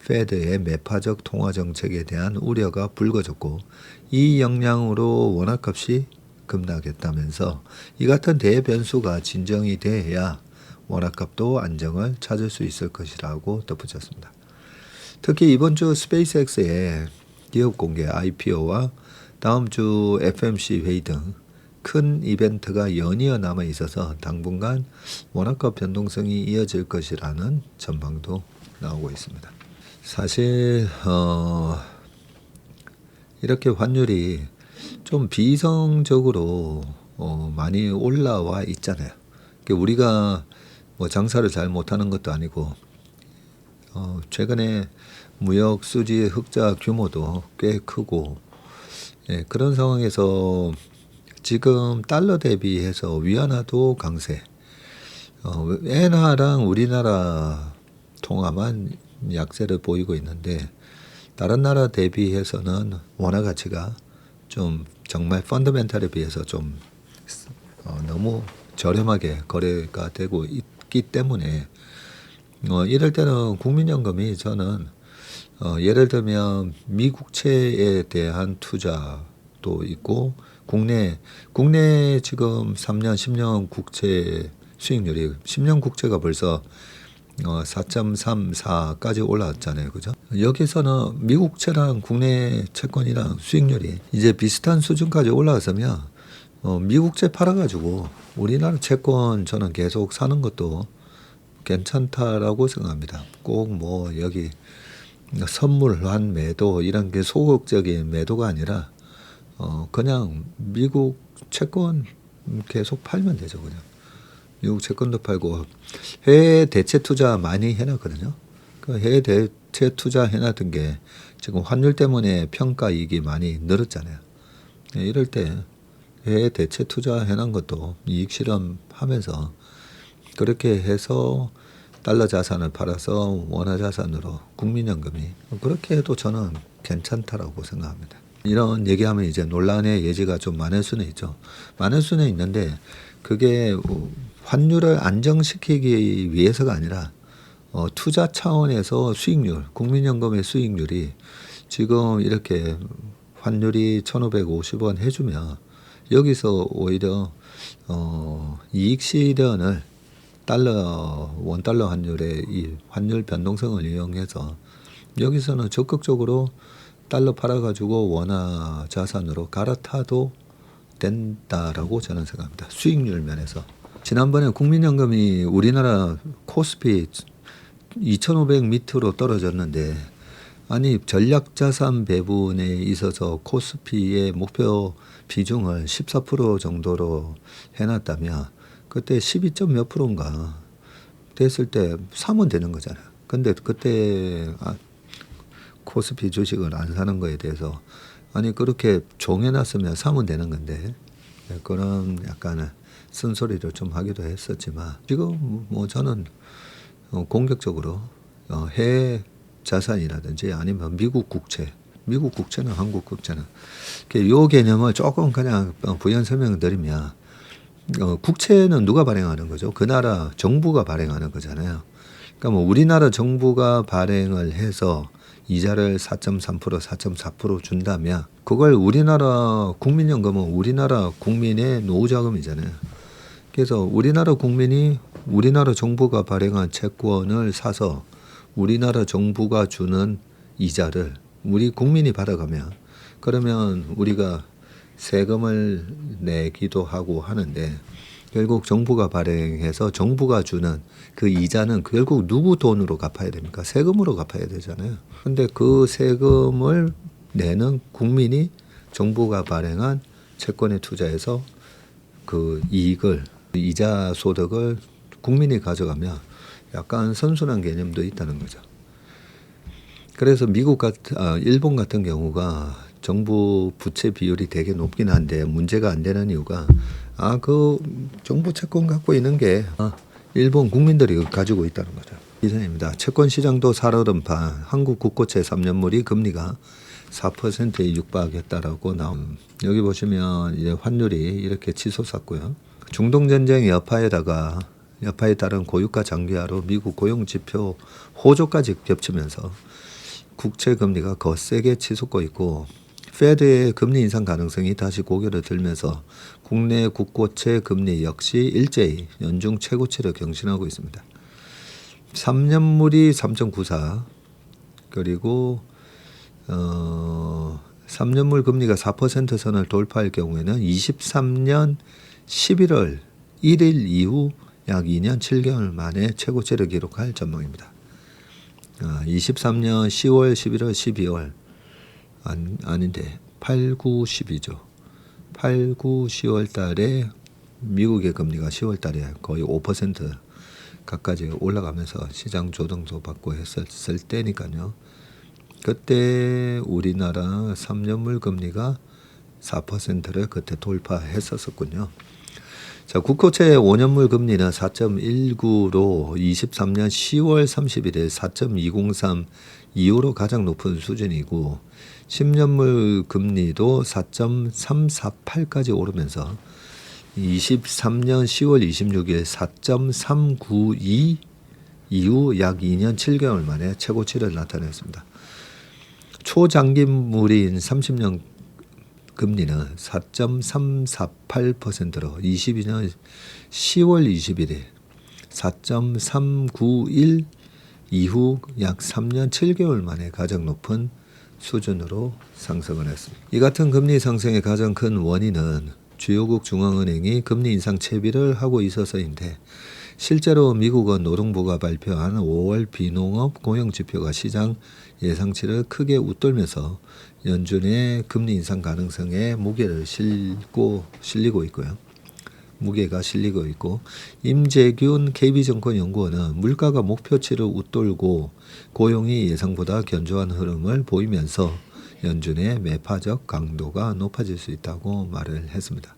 페드의 매파적 통화정책에 대한 우려가 불거졌고 이 영향으로 원화값이 급락했다면서 이 같은 대변수가 진정이 돼야 원화값도 안정을 찾을 수 있을 것이라고 덧붙였습니다. 특히 이번 주 스페이스X의 기업 공개 IPO와 다음 주 FMC 회의 등 큰 이벤트가 연이어 남아 있어서 당분간 원화가 변동성이 이어질 것이라는 전망도 나오고 있습니다. 사실 이렇게 환율이 좀 비이성적으로 많이 올라와 있잖아요. 우리가 뭐 장사를 잘 못하는 것도 아니고 최근에 무역 수지 흑자 규모도 꽤 크고, 예, 그런 상황에서 지금 달러 대비해서 위안화도 강세, 엔화랑 우리나라 통화만 약세를 보이고 있는데 다른 나라 대비해서는 원화 가치가 좀 정말 펀더멘탈에 비해서 좀 너무 저렴하게 거래가 되고 있기 때문에 이럴 때는 국민연금이 저는 예를 들면 미국채에 대한 투자도 있고 국내 지금 3년 10년 국채 수익률이 10년 국채가 벌써 4.34까지 올라왔잖아요. 그죠? 여기서는 미국채랑 국내 채권이랑 수익률이 이제 비슷한 수준까지 올라왔으면 미국채 팔아가지고 우리나라 채권 저는 계속 사는 것도 괜찮다라고 생각합니다. 꼭 뭐 여기 선물한 매도 이런 게 소극적인 매도가 아니라 그냥 미국 채권 계속 팔면 되죠. 그냥 미국 채권도 팔고 해외 대체 투자 많이 해놨거든요. 그 해외 대체 투자 해놨던 게 지금 환율 때문에 평가 이익이 많이 늘었잖아요. 이럴 때 해외 대체 투자 해놓은 것도 이익 실험하면서 그렇게 해서 달러 자산을 팔아서 원화 자산으로 국민연금이 그렇게 해도 저는 괜찮다라고 생각합니다. 이런 얘기하면 이제 논란의 예지가 좀 많을 수는 있죠. 많을 수는 있는데 그게 환율을 안정시키기 위해서가 아니라 투자 차원에서 수익률, 국민연금의 수익률이 지금 이렇게 환율이 1,550원 해주면 여기서 오히려 이익 실현을 원달러 환율의 이 환율 변동성을 이용해서 여기서는 적극적으로 달러 팔아가지고 원화 자산으로 갈아타도 된다라고 저는 생각합니다. 수익률 면에서. 지난번에 국민연금이 우리나라 코스피 2,500 밑으로 떨어졌는데 아니 전략자산 배분에 있어서 코스피의 목표 비중을 14% 정도로 해놨다면 그때 12점 몇 프로인가 됐을 때 사면 되는 거잖아요. 근데 그때 코스피 주식을 안 사는 거에 대해서 아니 그렇게 정해놨으면 사면 되는 건데 그런 약간 쓴소리를 좀 하기도 했었지만 지금 뭐 저는 공격적으로 해외 자산이라든지 아니면 미국 국채는 한국 국채는 이 개념을 조금 그냥 부연 설명을 드리면 국채는 누가 발행하는 거죠? 그 나라 정부가 발행하는 거잖아요. 그러니까 뭐 우리나라 정부가 발행을 해서 이자를 4.3%, 4.4% 준다면 그걸 우리나라 국민연금은 우리나라 국민의 노후자금이잖아요. 그래서 우리나라 국민이 우리나라 정부가 발행한 채권을 사서 우리나라 정부가 주는 이자를 우리 국민이 받아가면 그러면 우리가 세금을 내기도 하고 하는데 결국 정부가 발행해서 정부가 주는 그 이자는 결국 누구 돈으로 갚아야 됩니까? 세금으로 갚아야 되잖아요. 근데 그 세금을 내는 국민이 정부가 발행한 채권에 투자해서 그 이익을 이자 소득을 국민이 가져가면 약간 선순환 개념도 있다는 거죠. 그래서 일본 같은 경우가 정부 부채 비율이 되게 높긴 한데 문제가 안 되는 이유가 그 정부 채권 갖고 있는 게 일본 국민들이 가지고 있다는 거죠. 이상입니다. 채권 시장도 살얼음판 한국 국고채 3년물이 금리가 4%에 육박했다라고 나옵니다. 여기 보시면 이제 환율이 이렇게 치솟았고요. 중동 전쟁 여파에 따른 고유가 장기화로 미국 고용 지표 호조까지 겹치면서 국채 금리가 거세게 치솟고 있고 페드의 금리 인상 가능성이 다시 고개를 들면서 국내 국고채 금리 역시 일제히 연중 최고치를 경신하고 있습니다. 3년물이 3.94 그리고 3년물 금리가 4% 선을 돌파할 경우에는 23년 11월 1일 이후 약 2년 7개월 만에 최고치를 기록할 전망입니다. 23년 10월, 11월, 12월 아닌데 8, 9, 10이죠. 8, 9, 10월 달에 미국의 금리가 10월 달에 거의 5% 가까이 올라가면서 시장 조정도 받고 했었을 때니까요. 그때 우리나라 3년물 금리가 4%를 그때 돌파했었군요. 자, 국고채 5년물 금리는 4.19로 23년 10월 31일 4.203 이후로 가장 높은 수준이고 10년물 금리도 4.348까지 오르면서 23년 10월 26일 4.392 이후 약 2년 7개월 만에 최고치를 나타냈습니다. 초장기물인 30년 금리는 4.348%로 22년 10월 21일 4.391 이후 약 3년 7개월 만에 가장 높은 수준으로 상승을 했습니다. 이 같은 금리 상승의 가장 큰 원인은 주요국 중앙은행이 금리 인상 채비를 하고 있어서인데 실제로 미국은 노동부가 발표한 5월 비농업 고용지표가 시장 예상치를 크게 웃돌면서 연준의 금리 인상 가능성에 무게가 실리고 있고 임재균 KB증권연구원은 물가가 목표치를 웃돌고 고용이 예상보다 견조한 흐름을 보이면서 연준의 매파적 강도가 높아질 수 있다고 말을 했습니다.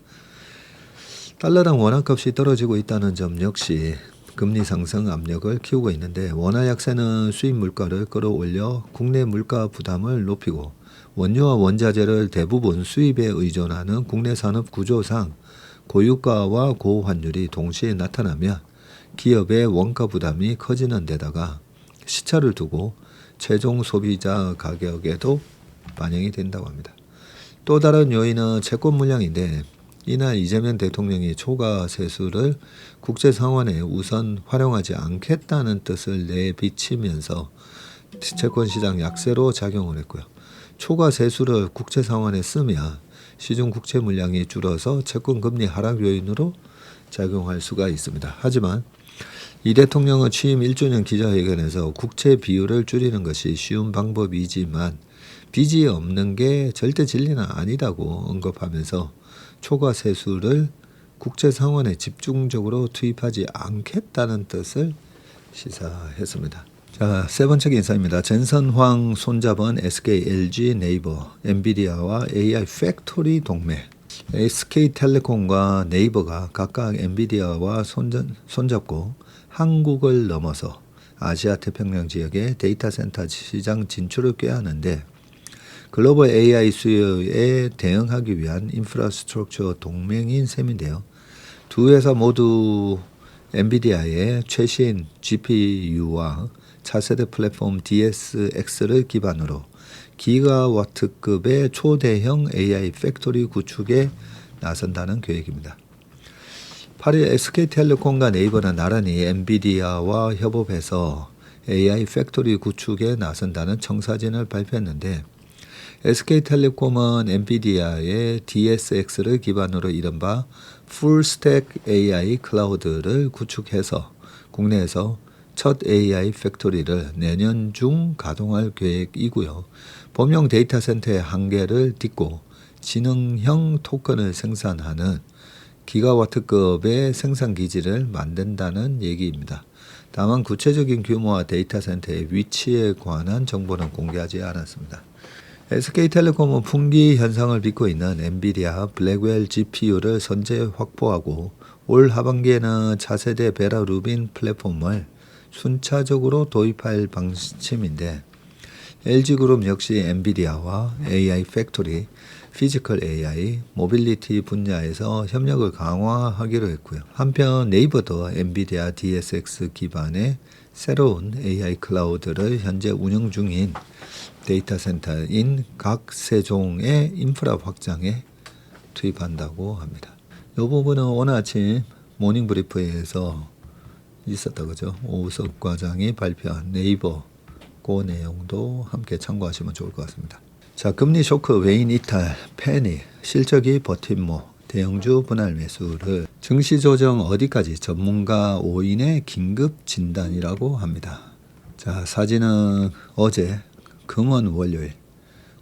달러랑 원화값이 떨어지고 있다는 점 역시 금리 상승 압력을 키우고 있는데 원화 약세는 수입 물가를 끌어올려 국내 물가 부담을 높이고 원유와 원자재를 대부분 수입에 의존하는 국내 산업 구조상 고유가와 고환율이 동시에 나타나면 기업의 원가 부담이 커지는 데다가 시차를 두고 최종 소비자 가격에도 반영이 된다고 합니다. 또 다른 요인은 채권 물량인데 이날 이재명 대통령이 초과 세수를 국제상환에 우선 활용하지 않겠다는 뜻을 내비치면서 채권시장 약세로 작용을 했고요. 초과 세수를 국제상환에 쓰면 시중 국채 물량이 줄어서 채권 금리 하락 요인으로 작용할 수가 있습니다. 하지만 이 대통령은 취임 1주년 기자회견에서 국채 비율을 줄이는 것이 쉬운 방법이지만 빚이 없는 게 절대 진리는 아니다고 언급하면서 초과 세수를 국제상환에 집중적으로 투입하지 않겠다는 뜻을 시사했습니다. 자, 세 번째 인사입니다. 젠선황 손잡은 SK, LG, 네이버, 엔비디아와 AI 팩토리 동맹. SK텔레콤과 네이버가 각각 엔비디아와 손잡고 한국을 넘어서 아시아 태평양 지역의 데이터 센터 시장 진출을 꾀하는데 글로벌 AI 수요에 대응하기 위한 인프라스트럭처 동맹인 셈인데요. 두 회사 모두 엔비디아의 최신 GPU와 차세대 플랫폼 DSX를 기반으로 기가와트급의 초대형 AI 팩토리 구축에 나선다는 계획입니다. 8일 SK텔레콤과 네이버는 나란히 엔비디아와 협업해서 AI 팩토리 구축에 나선다는 청사진을 발표했는데 SK텔레콤은 엔비디아의 DSX를 기반으로 이른바 풀스택 AI 클라우드를 구축해서 국내에서 첫 AI 팩토리를 내년 중 가동할 계획이고요. 범용 데이터 센터의 한계를 딛고 지능형 토큰을 생산하는 기가와트급의 생산 기지를 만든다는 얘기입니다. 다만 구체적인 규모와 데이터 센터의 위치에 관한 정보는 공개하지 않았습니다. SK텔레콤은 분기 현상을 빚고 있는 엔비디아 블랙웰 GPU를 선제 확보하고 올 하반기에는 차세대 베라 루빈 플랫폼을 순차적으로 도입할 방침인데 LG그룹 역시 엔비디아와 AI 팩토리, 피지컬 AI, 모빌리티 분야에서 협력을 강화하기로 했고요. 한편 네이버도 엔비디아 DSX 기반의 새로운 AI 클라우드를 현재 운영 중인 데이터 센터인 각세종의 인프라 확장에 투입한다고 합니다. 이 부분은 오늘 아침 모닝브리프에서 있었다 그죠? 오우석 과장이 발표한 네이버 그 내용도 함께 참고하시면 좋을 것 같습니다. 자, 금리 쇼크, 외인 이탈, 패닉, 실적이 버팀목, 대형주 분할 매수를 증시 조정 어디까지 전문가 5인의 긴급 진단이라고 합니다. 자, 사진은 어제 금원 월요일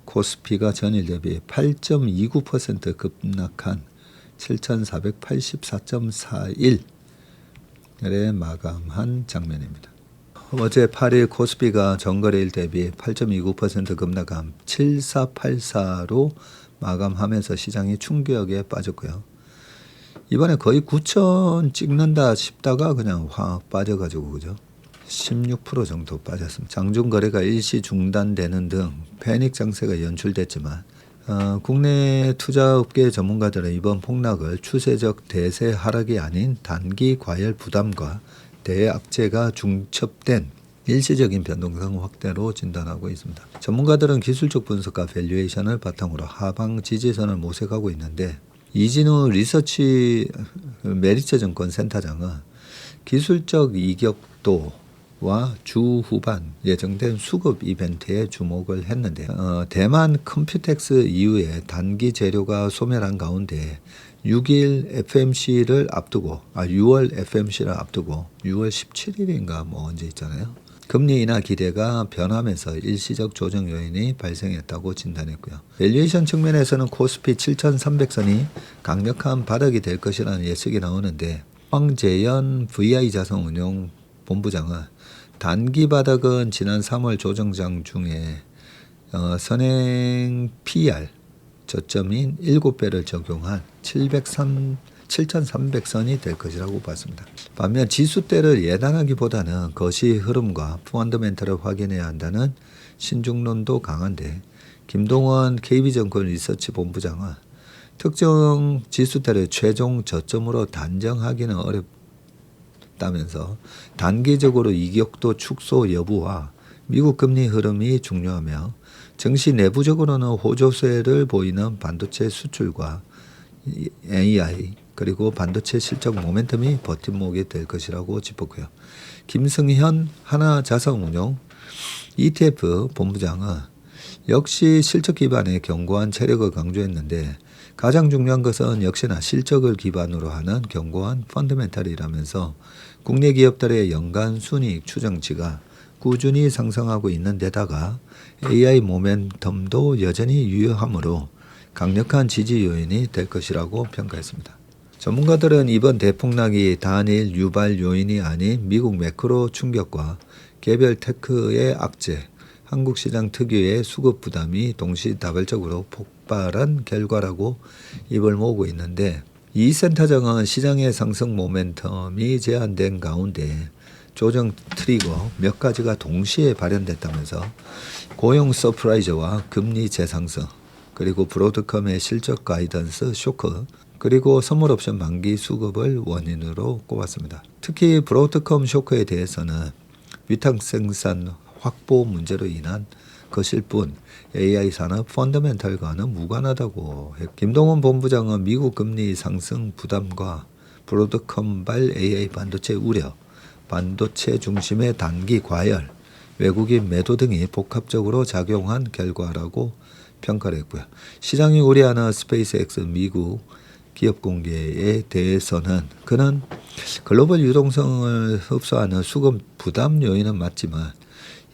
코스피가 전일 대비 8.29% 급락한 7,484.41에 마감한 장면입니다. 어제 8일 코스피가 전거래일 대비 8.29% 급락한 7484로 마감하면서 시장이 충격에 빠졌고요. 이번에 거의 9,000 찍는다 싶다가 그냥 확 빠져가지고 그죠? 16% 정도 빠졌습니다. 장중 거래가 일시 중단되는 등 패닉 장세가 연출됐지만 국내 투자업계 전문가들은 이번 폭락을 추세적 대세 하락이 아닌 단기 과열 부담과 대악재가 중첩된 일시적인 변동성 확대로 진단하고 있습니다. 전문가들은 기술적 분석과 밸류에이션을 바탕으로 하방 지지선을 모색하고 있는데 이진우 리서치 메리츠 증권 센터장은 기술적 이격도와 주 후반 예정된 수급 이벤트에 주목을 했는데 대만 컴퓨텍스 이후에 단기 재료가 소멸한 가운데 6월 FMC를 앞두고 6월 17일인가 뭐 언제 있잖아요. 금리 인하 기대가 변하면서 일시적 조정 요인이 발생했다고 진단했고요. 밸류에이션 측면에서는 코스피 7,300선이 강력한 바닥이 될 것이라는 예측이 나오는데 황재현 VI자산운용 본부장은 단기 바닥은 지난 3월 조정장 중에 선행 PR 저점인 7배를 적용한 7,300선이 될 것이라고 봤습니다. 반면 지수대를 예단하기보다는 거시 흐름과 펀더멘털을 확인해야 한다는 신중론도 강한데 김동원 KB증권 리서치 본부장은 특정 지수대를 최종 저점으로 단정하기는 어렵다면서 단기적으로 이격도 축소 여부와 미국 금리 흐름이 중요하며 증시 내부적으로는 호조세를 보이는 반도체 수출과 AI 그리고 반도체 실적 모멘텀이 버팀목이 될 것이라고 짚었고요. 김승현 하나자산운용 ETF 본부장은 역시 실적 기반의 견고한 체력을 강조했는데 가장 중요한 것은 역시나 실적을 기반으로 하는 견고한 펀더멘탈이라면서 국내 기업들의 연간 순이익 추정치가 꾸준히 상승하고 있는 데다가 AI 모멘텀도 여전히 유효하므로 강력한 지지 요인이 될 것이라고 평가했습니다. 전문가들은 이번 대폭락이 단일 유발 요인이 아닌 미국 매크로 충격과 개별 테크의 악재, 한국 시장 특유의 수급 부담이 동시다발적으로 폭발한 결과라고 입을 모으고 있는데 이 센터장은 시장의 상승 모멘텀이 제한된 가운데 조정 트리거 몇 가지가 동시에 발현됐다면서 고용 서프라이즈와 금리 재상승 그리고 브로드컴의 실적 가이던스 쇼크 그리고 선물 옵션 만기 수급을 원인으로 꼽았습니다. 특히 브로드컴 쇼크에 대해서는 위탁 생산 확보 문제로 인한 것일 뿐 AI 산업 펀더멘털과는 무관하다고 했고 김동원 본부장은 미국 금리 상승 부담과 브로드컴발 AI 반도체 우려 반도체 중심의 단기 과열, 외국인 매도 등이 복합적으로 작용한 결과라고 평가를 했고요. 시장이 우려하는 스페이스X 미국 기업 공개에 대해서는 그는 글로벌 유동성을 흡수하는 수급 부담 요인은 맞지만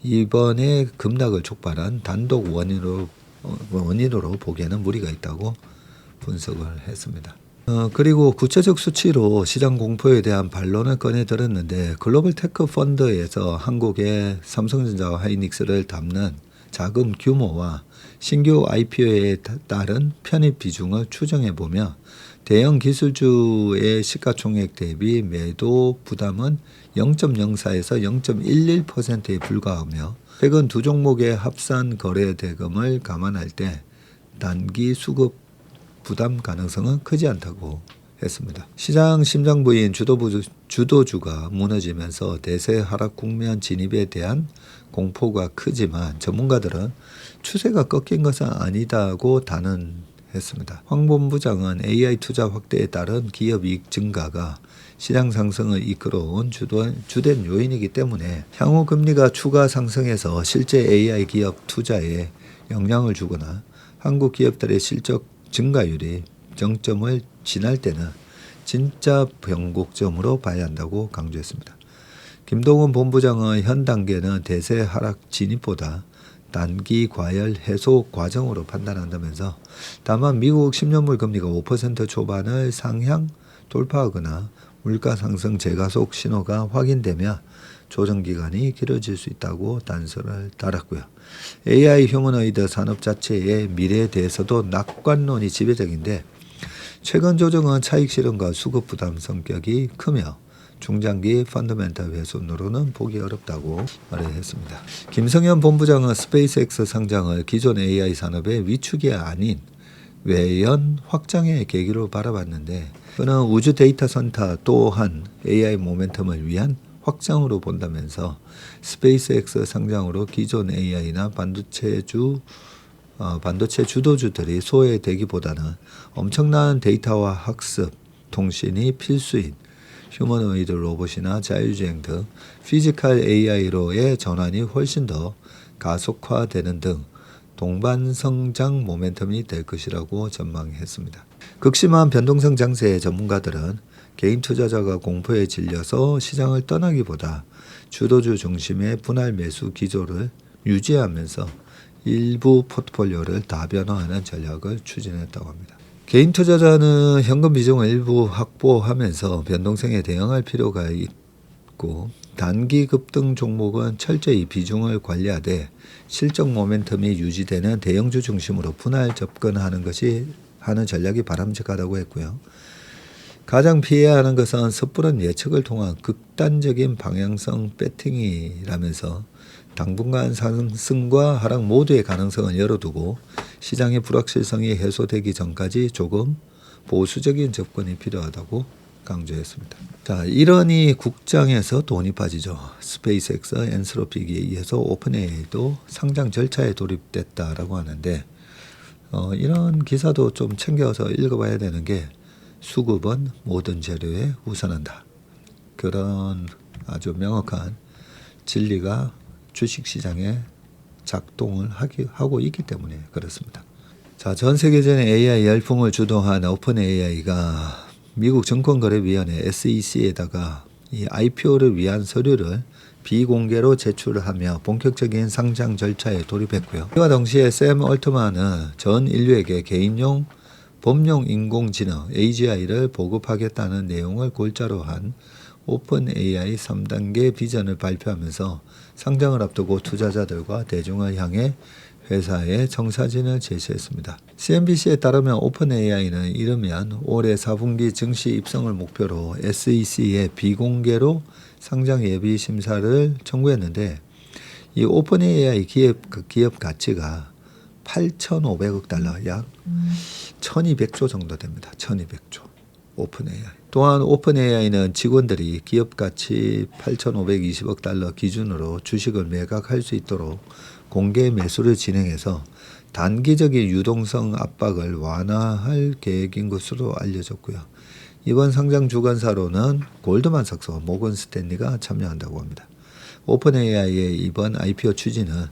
이번에 급락을 촉발한 단독 원인으로 보기에는 무리가 있다고 분석을 했습니다. 그리고 구체적 수치로 시장 공포에 대한 반론을 꺼내들었는데 글로벌 테크 펀드에서 한국의 삼성전자와 하이닉스를 담는 자금 규모와 신규 IPO에 따른 편입 비중을 추정해보며 대형 기술주의 시가총액 대비 매도 부담은 0.04에서 0.11%에 불과하며 최근 두 종목의 합산 거래 대금을 감안할 때 단기 수급 부담 가능성은 크지 않다고 했습니다. 시장 심장부인 주도주가 무너지면서 대세 하락 국면 진입에 대한 공포가 크지만 전문가들은 추세가 꺾인 것은 아니다고 단언했습니다. 황 본부장은 AI 투자 확대에 따른 기업 이익 증가가 시장 상승을 이끌어온 주된 요인이기 때문에 향후 금리가 추가 상승해서 실제 AI 기업 투자에 영향을 주거나 한국 기업들의 실적 증가율이 정점을 지날 때는 진짜 변곡점으로 봐야 한다고 강조했습니다. 김동훈 본부장은 현 단계는 대세 하락 진입보다 단기 과열 해소 과정으로 판단한다면서 다만 미국 10년물 금리가 5% 초반을 상향 돌파하거나 물가 상승 재가속 신호가 확인되면 조정 기간이 길어질 수 있다고 단서를 달았고요. AI 휴머노이드 산업 자체의 미래에 대해서도 낙관론이 지배적인데 최근 조정은 차익 실현과 수급 부담 성격이 크며 중장기 펀더멘탈 훼손으로는 보기 어렵다고 말했습니다. 김성현 본부장은 스페이스X 상장을 기존 AI 산업의 위축이 아닌 외연 확장의 계기로 바라봤는데 그는 우주 데이터 센터 또한 AI 모멘텀을 위한 확장으로 본다면서 스페이스X 상장으로 기존 AI나 반도체 주도주들이 소외되기보다는 엄청난 데이터와 학습, 통신이 필수인 휴머노이드 로봇이나 자율주행 등 피지컬 AI로의 전환이 훨씬 더 가속화되는 등 동반성장 모멘텀이 될 것이라고 전망했습니다. 극심한 변동성 장세의 전문가들은 개인 투자자가 공포에 질려서 시장을 떠나기보다 주도주 중심의 분할 매수 기조를 유지하면서 일부 포트폴리오를 다변화하는 전략을 추진했다고 합니다. 개인 투자자는 현금 비중을 일부 확보하면서 변동성에 대응할 필요가 있고 단기 급등 종목은 철저히 비중을 관리하되 실적 모멘텀이 유지되는 대형주 중심으로 분할 접근하는 것이 하는 전략이 바람직하다고 했고요. 가장 피해야 하는 것은 섣부른 예측을 통한 극단적인 방향성 배팅이라면서 당분간 상승과 하락 모두의 가능성을 열어두고 시장의 불확실성이 해소되기 전까지 조금 보수적인 접근이 필요하다고 강조했습니다. 자, 이러니 국장에서 돈이 빠지죠. 스페이스X, 엔스로픽에 의해서 오픈AI도 상장 절차에 돌입됐다라고 하는데 이런 기사도 좀 챙겨서 읽어봐야 되는 게 수급은 모든 재료에 우선한다. 그런 아주 명확한 진리가 주식시장에 작동을 하고 있기 때문에 그렇습니다. 자, 전 세계적인 AI 열풍을 주도한 오픈AI가 미국 증권거래위원회 SEC에다가 이 IPO를 위한 서류를 비공개로 제출하며 본격적인 상장 절차에 돌입했고요. 이와 동시에 샘 얼트만은 전 인류에게 개인용 범용 인공지능 AGI를 보급하겠다는 내용을 골자로 한 오픈AI 3단계 비전을 발표하면서 상장을 앞두고 투자자들과 대중을 향해 회사의 청사진을 제시했습니다. CNBC에 따르면 오픈AI는 이르면 올해 4분기 증시 입성을 목표로 SEC에 비공개로 상장 예비 심사를 청구했는데 이 오픈AI 기업 가치가 8,500억 달러, 약 1,200조 정도 됩니다. 1,200조. 오픈AI. 또한 오픈AI는 직원들이 기업 가치 8,520억 달러 기준으로 주식을 매각할 수 있도록 공개 매수를 진행해서 단기적인 유동성 압박을 완화할 계획인 것으로 알려졌고요. 이번 상장 주관사로는 골드만삭스와 모건 스탠리가 참여한다고 합니다. 오픈AI의 이번 IPO 추진은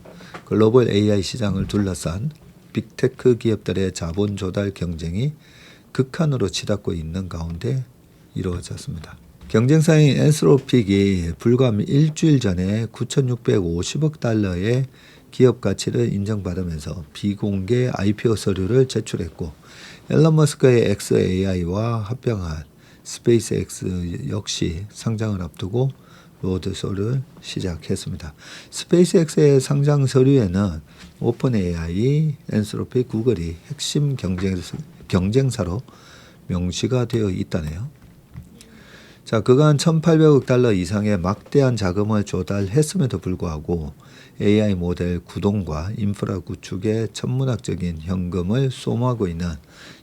글로벌 AI 시장을 둘러싼 빅테크 기업들의 자본 조달 경쟁이 극한으로 치닫고 있는 가운데 이루어졌습니다. 경쟁사인 엔스로픽이 불과 일주일 전에 9,650억 달러의 기업 가치를 인정받으면서 비공개 IPO 서류를 제출했고 앨런 머스크의 xAI와 합병한 스페이스X 역시 상장을 앞두고 로드쇼를 시작했습니다. 스페이스X의 상장 서류에는 오픈AI, 엔스로픽, 구글이 핵심 경쟁사로 명시가 되어 있다네요. 자, 그간 1,800억 달러 이상의 막대한 자금을 조달했음에도 불구하고 AI 모델 구동과 인프라 구축에 천문학적인 현금을 소모하고 있는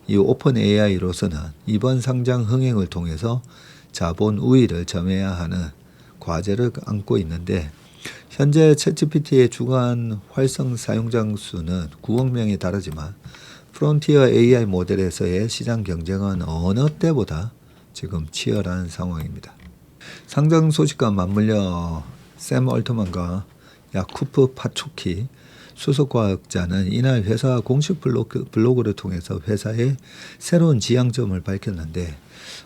이 오픈AI로서는 이번 상장 흥행을 통해서 자본 우위를 점해야 하는 과제를 안고 있는데 현재 챗GPT의 주간 활성 사용자 수는 9억 명에 달하지만 프론티어 AI 모델에서의 시장 경쟁은 어느 때보다 지금 치열한 상황입니다. 상장 소식과 맞물려 샘 얼트만과 야쿠프 파초키 수석과학자는 이날 회사 공식 블로그를 통해서 회사의 새로운 지향점을 밝혔는데,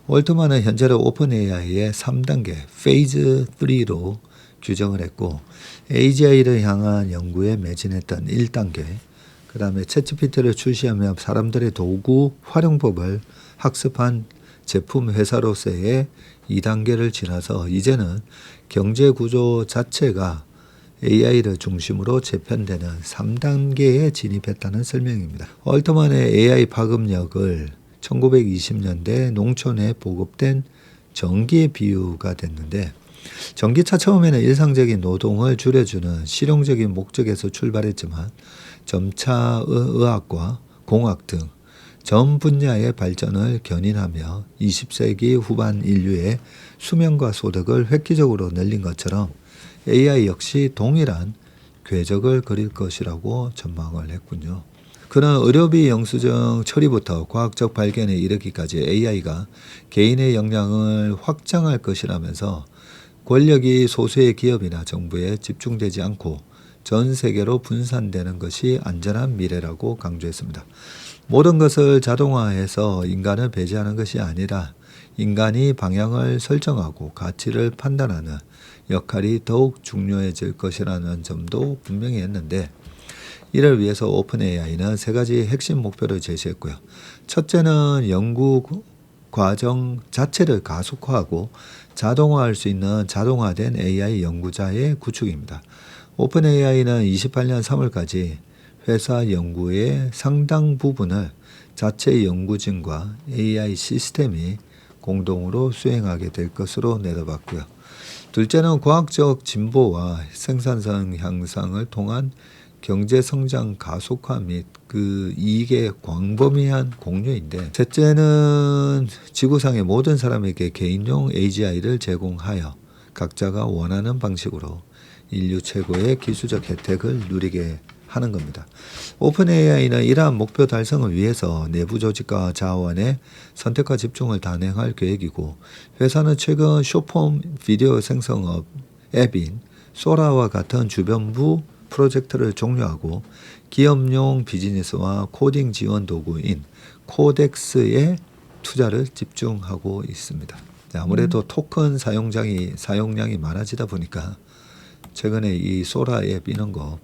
올트만은 현재로 오픈 AI의 3단계 페이즈 3로 규정을 했고, AGI를 향한 연구에 매진했던 1단계, 그 다음에 챗GPT를 출시하며 사람들의 도구 활용법을 학습한 제품 회사로서의 2단계를 지나서 이제는 경제 구조 자체가 AI를 중심으로 재편되는 3단계에 진입했다는 설명입니다. 올트만의 AI 파급력을 1920년대 농촌에 보급된 전기에 비유가 됐는데, 전기차 처음에는 일상적인 노동을 줄여주는 실용적인 목적에서 출발했지만 점차 의학과 공학 등 전 분야의 발전을 견인하며 20세기 후반 인류의 수명과 소득을 획기적으로 늘린 것처럼 AI 역시 동일한 궤적을 그릴 것이라고 전망을 했군요. 그는 의료비 영수증 처리부터 과학적 발견에 이르기까지 AI가 개인의 역량을 확장할 것이라면서 권력이 소수의 기업이나 정부에 집중되지 않고 전 세계로 분산되는 것이 안전한 미래라고 강조했습니다. 모든 것을 자동화해서 인간을 배제하는 것이 아니라 인간이 방향을 설정하고 가치를 판단하는 역할이 더욱 중요해질 것이라는 점도 분명히 했는데, 이를 위해서 오픈 AI는 3가지 핵심 목표를 제시했고요. 첫째는 연구 과정 자체를 가속화하고 자동화할 수 있는 자동화된 AI 연구자의 구축입니다. 오픈 AI는 28년 3월까지 회사 연구의 상당 부분을 자체 연구진과 AI 시스템이 공동으로 수행하게 될 것으로 내다봤고요. 둘째는 과학적 진보와 생산성 향상을 통한 경제 성장 가속화 및 그 이익의 광범위한 공유인데, 셋째는 지구상의 모든 사람에게 개인용 AGI를 제공하여 각자가 원하는 방식으로 인류 최고의 기술적 혜택을 누리게 하는 겁니다. 오픈 AI는 이러한 목표 달성을 위해서 내부 조직과 자원의 선택과 집중을 단행할 계획이고, 회사는 최근 숏폼 비디오 생성업 앱인 소라와 같은 주변부 프로젝트를 종료하고 기업용 비즈니스와 코딩 지원 도구인 코덱스에 투자를 집중하고 있습니다. 아무래도 토큰 사용량이 많아지다 보니까 최근에 이 소라 앱 이런 거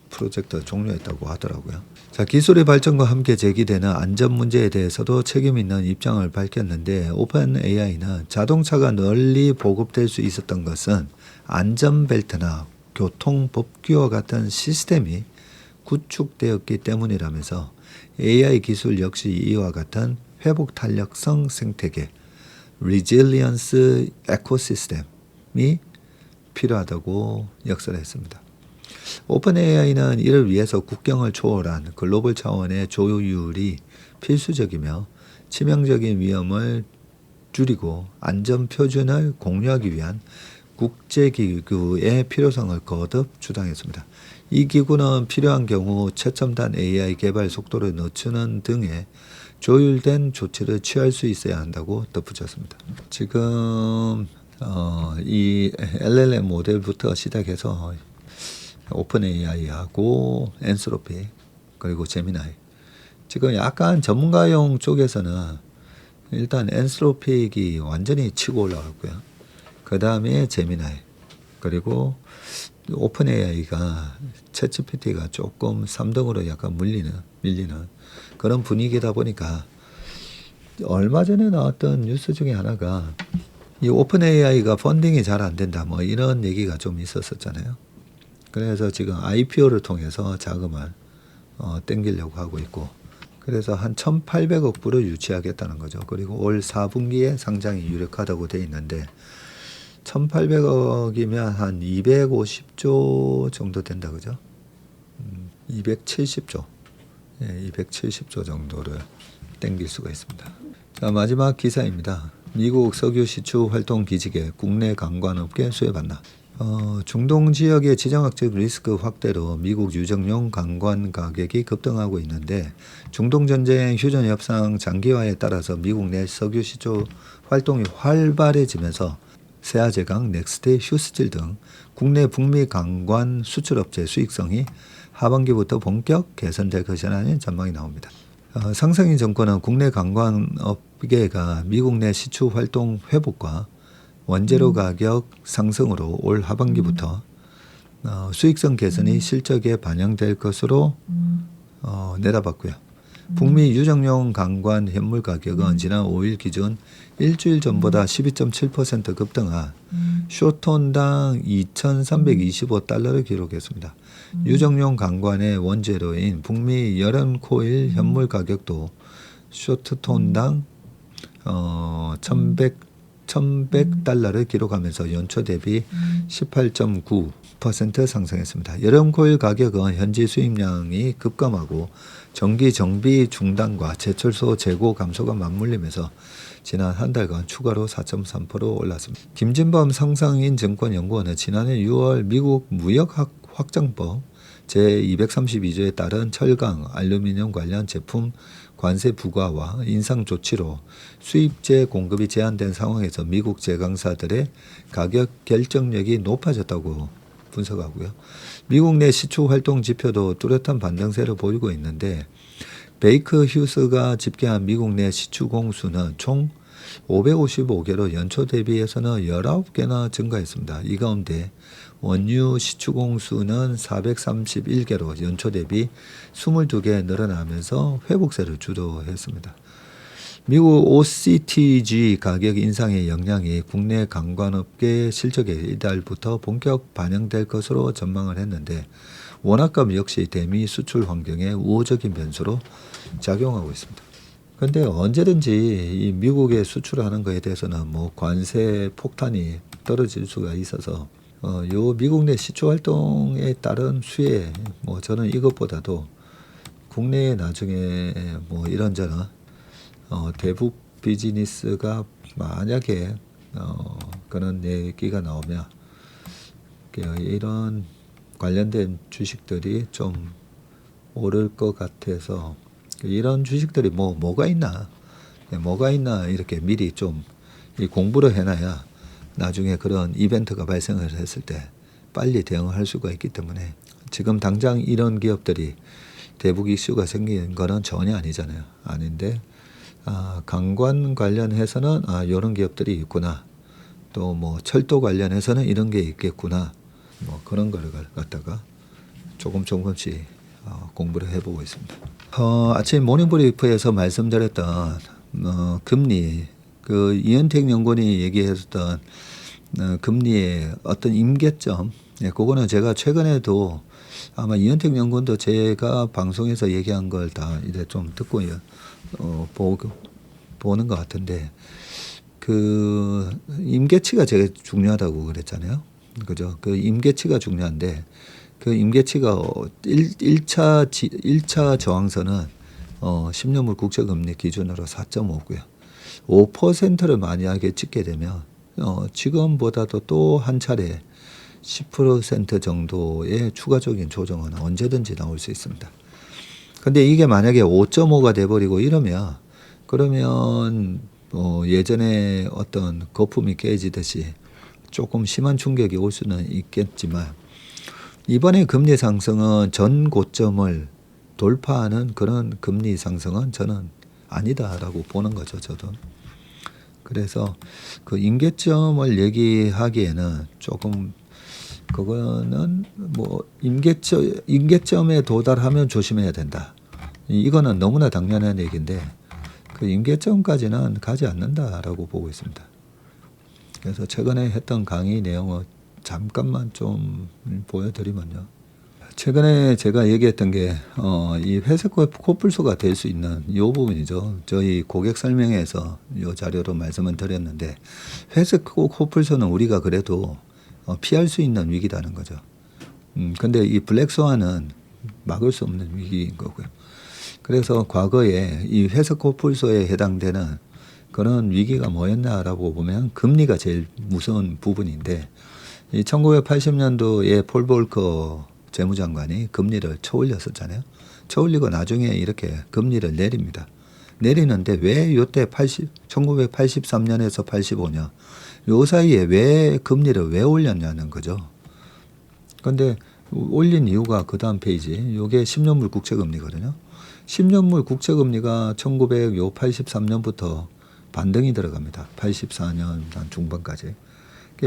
프로젝트 종료했다고 하더라고요. 자, 기술의 발전과 함께 제기되는 안전 문제에 대해서도 책임 있는 입장을 밝혔는데, 오픈 AI는 자동차가 널리 보급될 수 있었던 것은 안전벨트나 교통법규와 같은 시스템이 구축되었기 때문이라면서 AI 기술 역시 이와 같은 회복 탄력성 생태계 (resilience ecosystem이) 필요하다고 역설했습니다. 오픈 AI는 이를 위해서 국경을 초월한 글로벌 차원의 조율이 필수적이며 치명적인 위험을 줄이고 안전 표준을 공유하기 위한 국제기구의 필요성을 거듭 주장했습니다. 이 기구는 필요한 경우 최첨단 AI 개발 속도를 늦추는 등의 조율된 조치를 취할 수 있어야 한다고 덧붙였습니다. 지금 이 LLM 모델부터 시작해서 오픈 AI하고 엔스로피 그리고 제미나이, 지금 약간 전문가용 쪽에서는 일단 엔스로픽이 완전히 치고 올라갔고요. 그 다음에 제미나이, 그리고 오픈 AI가 챗GPT가 조금 3등으로 약간 밀리는 그런 분위기다 보니까, 얼마 전에 나왔던 뉴스 중에 하나가 이 오픈 AI가 펀딩이 잘 안 된다 뭐 이런 얘기가 좀 있었었잖아요. 그래서 지금 IPO를 통해서 자금을 땡기려고 하고 있고, 그래서 한 1,800억 불을 유치하겠다는 거죠. 그리고 올 4분기에 상장이 유력하다고 돼 있는데 1,800억이면 한 250조 정도 된다, 그죠? 270조. 270조 정도를 땡길 수가 있습니다. 자, 마지막 기사입니다. 미국 석유 시추 활동 기지개 국내 관광업계 수혜받나. 중동 지역의 지정학적 리스크 확대로 미국 유적용 관광 가격이 급등하고 있는데, 중동 전쟁 휴전 협상 장기화에 따라서 미국 내 석유 시추 활동이 활발해지면서 세아제강, 넥스트, 휴스틸 등 국내 북미 관광 수출업체 수익성이 하반기부터 본격 개선될 것이라는 전망이 나옵니다. 상승인 정권은 국내 관광업계가 미국 내 시추 활동 회복과 원재료 가격 상승으로 올 하반기부터 수익성 개선이 실적에 반영될 것으로 내다봤고요. 북미 유정용 강관 현물 가격은 지난 5일 기준 일주일 전보다 12.7% 급등한 쇼톤당 2,325달러를 기록했습니다. 유정용 강관의 원재료인 북미 여름 코일 현물 가격도 쇼트톤당 1,100달러를 기록하면서 연초 대비 18.9% 상승했습니다. 여름 코일 가격은 현지 수입량이 급감하고 정기 정비 중단과 제철소 재고 감소가 맞물리면서 지난 한 달간 추가로 4.3% 올랐습니다. 김진범 상상인증권연구원은 지난해 6월 미국 무역확장법 제232조에 따른 철강, 알루미늄 관련 제품 관세 부과와 인상 조치로 수입재 공급이 제한된 상황에서 미국 제강사들의 가격 결정력이 높아졌다고 분석하고요. 미국 내 시추 활동 지표도 뚜렷한 반등세를 보이고 있는데 베이커 휴스가 집계한 미국 내 시추 공수는 총 555개로 연초 대비해서는 19개나 증가했습니다. 이 가운데 원유 시추 공수는 431개로 연초 대비 22개 늘어나면서 회복세를 주도했습니다. 미국 OCTG 가격 인상의 영향이 국내 관광업계 실적에 이달부터 본격 반영될 것으로 전망을 했는데 원화값 역시 대미 수출 환경에 우호적인 변수로 작용하고 있습니다. 그런데 언제든지 이 미국에 수출하는 것에 대해서는 뭐 관세 폭탄이 떨어질 수가 있어서 요 미국 내 시추 활동에 따른 수혜 뭐 저는 이것보다도 국내에 나중에 뭐 이런저런 대북 비즈니스가 만약에 그런 얘기가 나오면 이런 관련된 주식들이 좀 오를 것 같아서 이런 주식들이 뭐가 있나 이렇게 미리 좀 공부를 해놔야 나중에 그런 이벤트가 발생을 했을 때 빨리 대응할 수가 있기 때문에 지금 당장 이런 기업들이 대북 이슈가 생기는 거는 전혀 아니잖아요. 아닌데 관광 관련해서는 이런 기업들이 있구나. 또 뭐 철도 관련해서는 이런 게 있겠구나. 뭐 그런 거를 갖다가 조금씩 공부를 해보고 있습니다. 아침 모닝브리프에서 말씀드렸던 금리 이현택 연구원이 얘기했던 금리의 어떤 임계점 그거는 제가 최근에도 아마 이현택 연구원도 제가 방송에서 얘기한 걸 다 이제 좀 듣고 보는 것 같은데 그 임계치가 제일 중요하다고 그랬잖아요. 그죠? 그 임계치가 중요한데 그 임계치가 1차 저항선은 10년물 국채금리 기준으로 4.5고요. 5%를 만약에 찍게 되면 지금보다도 또 한 차례 10% 정도의 추가적인 조정은 언제든지 나올 수 있습니다. 근데 이게 만약에 5.5가 돼버리고 그러면 예전에 어떤 거품이 깨지듯이 조금 심한 충격이 올 수는 있겠지만 이번에 금리 상승은 전 고점을 돌파하는 그런 금리 상승은 저는 아니다라고 보는 거죠, 저도. 그래서 그 임계점을 얘기하기에는 조금 그거는 뭐 임계점에 도달하면 조심해야 된다. 이거는 너무나 당연한 얘기인데 그 임계점까지는 가지 않는다라고 보고 있습니다. 그래서 최근에 했던 강의 내용을 잠깐만 좀 보여드리면요. 최근에 제가 얘기했던 게 이 회색 코뿔소가 될 수 있는 이 부분이죠. 저희 고객 설명회에서 이 자료로 말씀을 드렸는데 회색 코뿔소는 우리가 그래도 피할 수 있는 위기라는 거죠. 근데 이 블랙스완은 막을 수 없는 위기인 거고요. 그래서 과거에 이 회색 코뿔소에 해당되는 그런 위기가 뭐였나라고 보면 금리가 제일 무서운 부분인데 이 1980년도에 폴 볼커 재무장관이 금리를 쳐올렸었잖아요. 쳐올리고 나중에 이렇게 금리를 내립니다. 내리는데 왜 이때 1983년에서 85년 요 사이에 왜 금리를 왜 올렸냐는 거죠. 그런데 올린 이유가 그 다음 페이지. 요게 10년물 국채금리거든요. 10년물 국채금리가 1983년부터 반등이 들어갑니다. 84년 한 중반까지.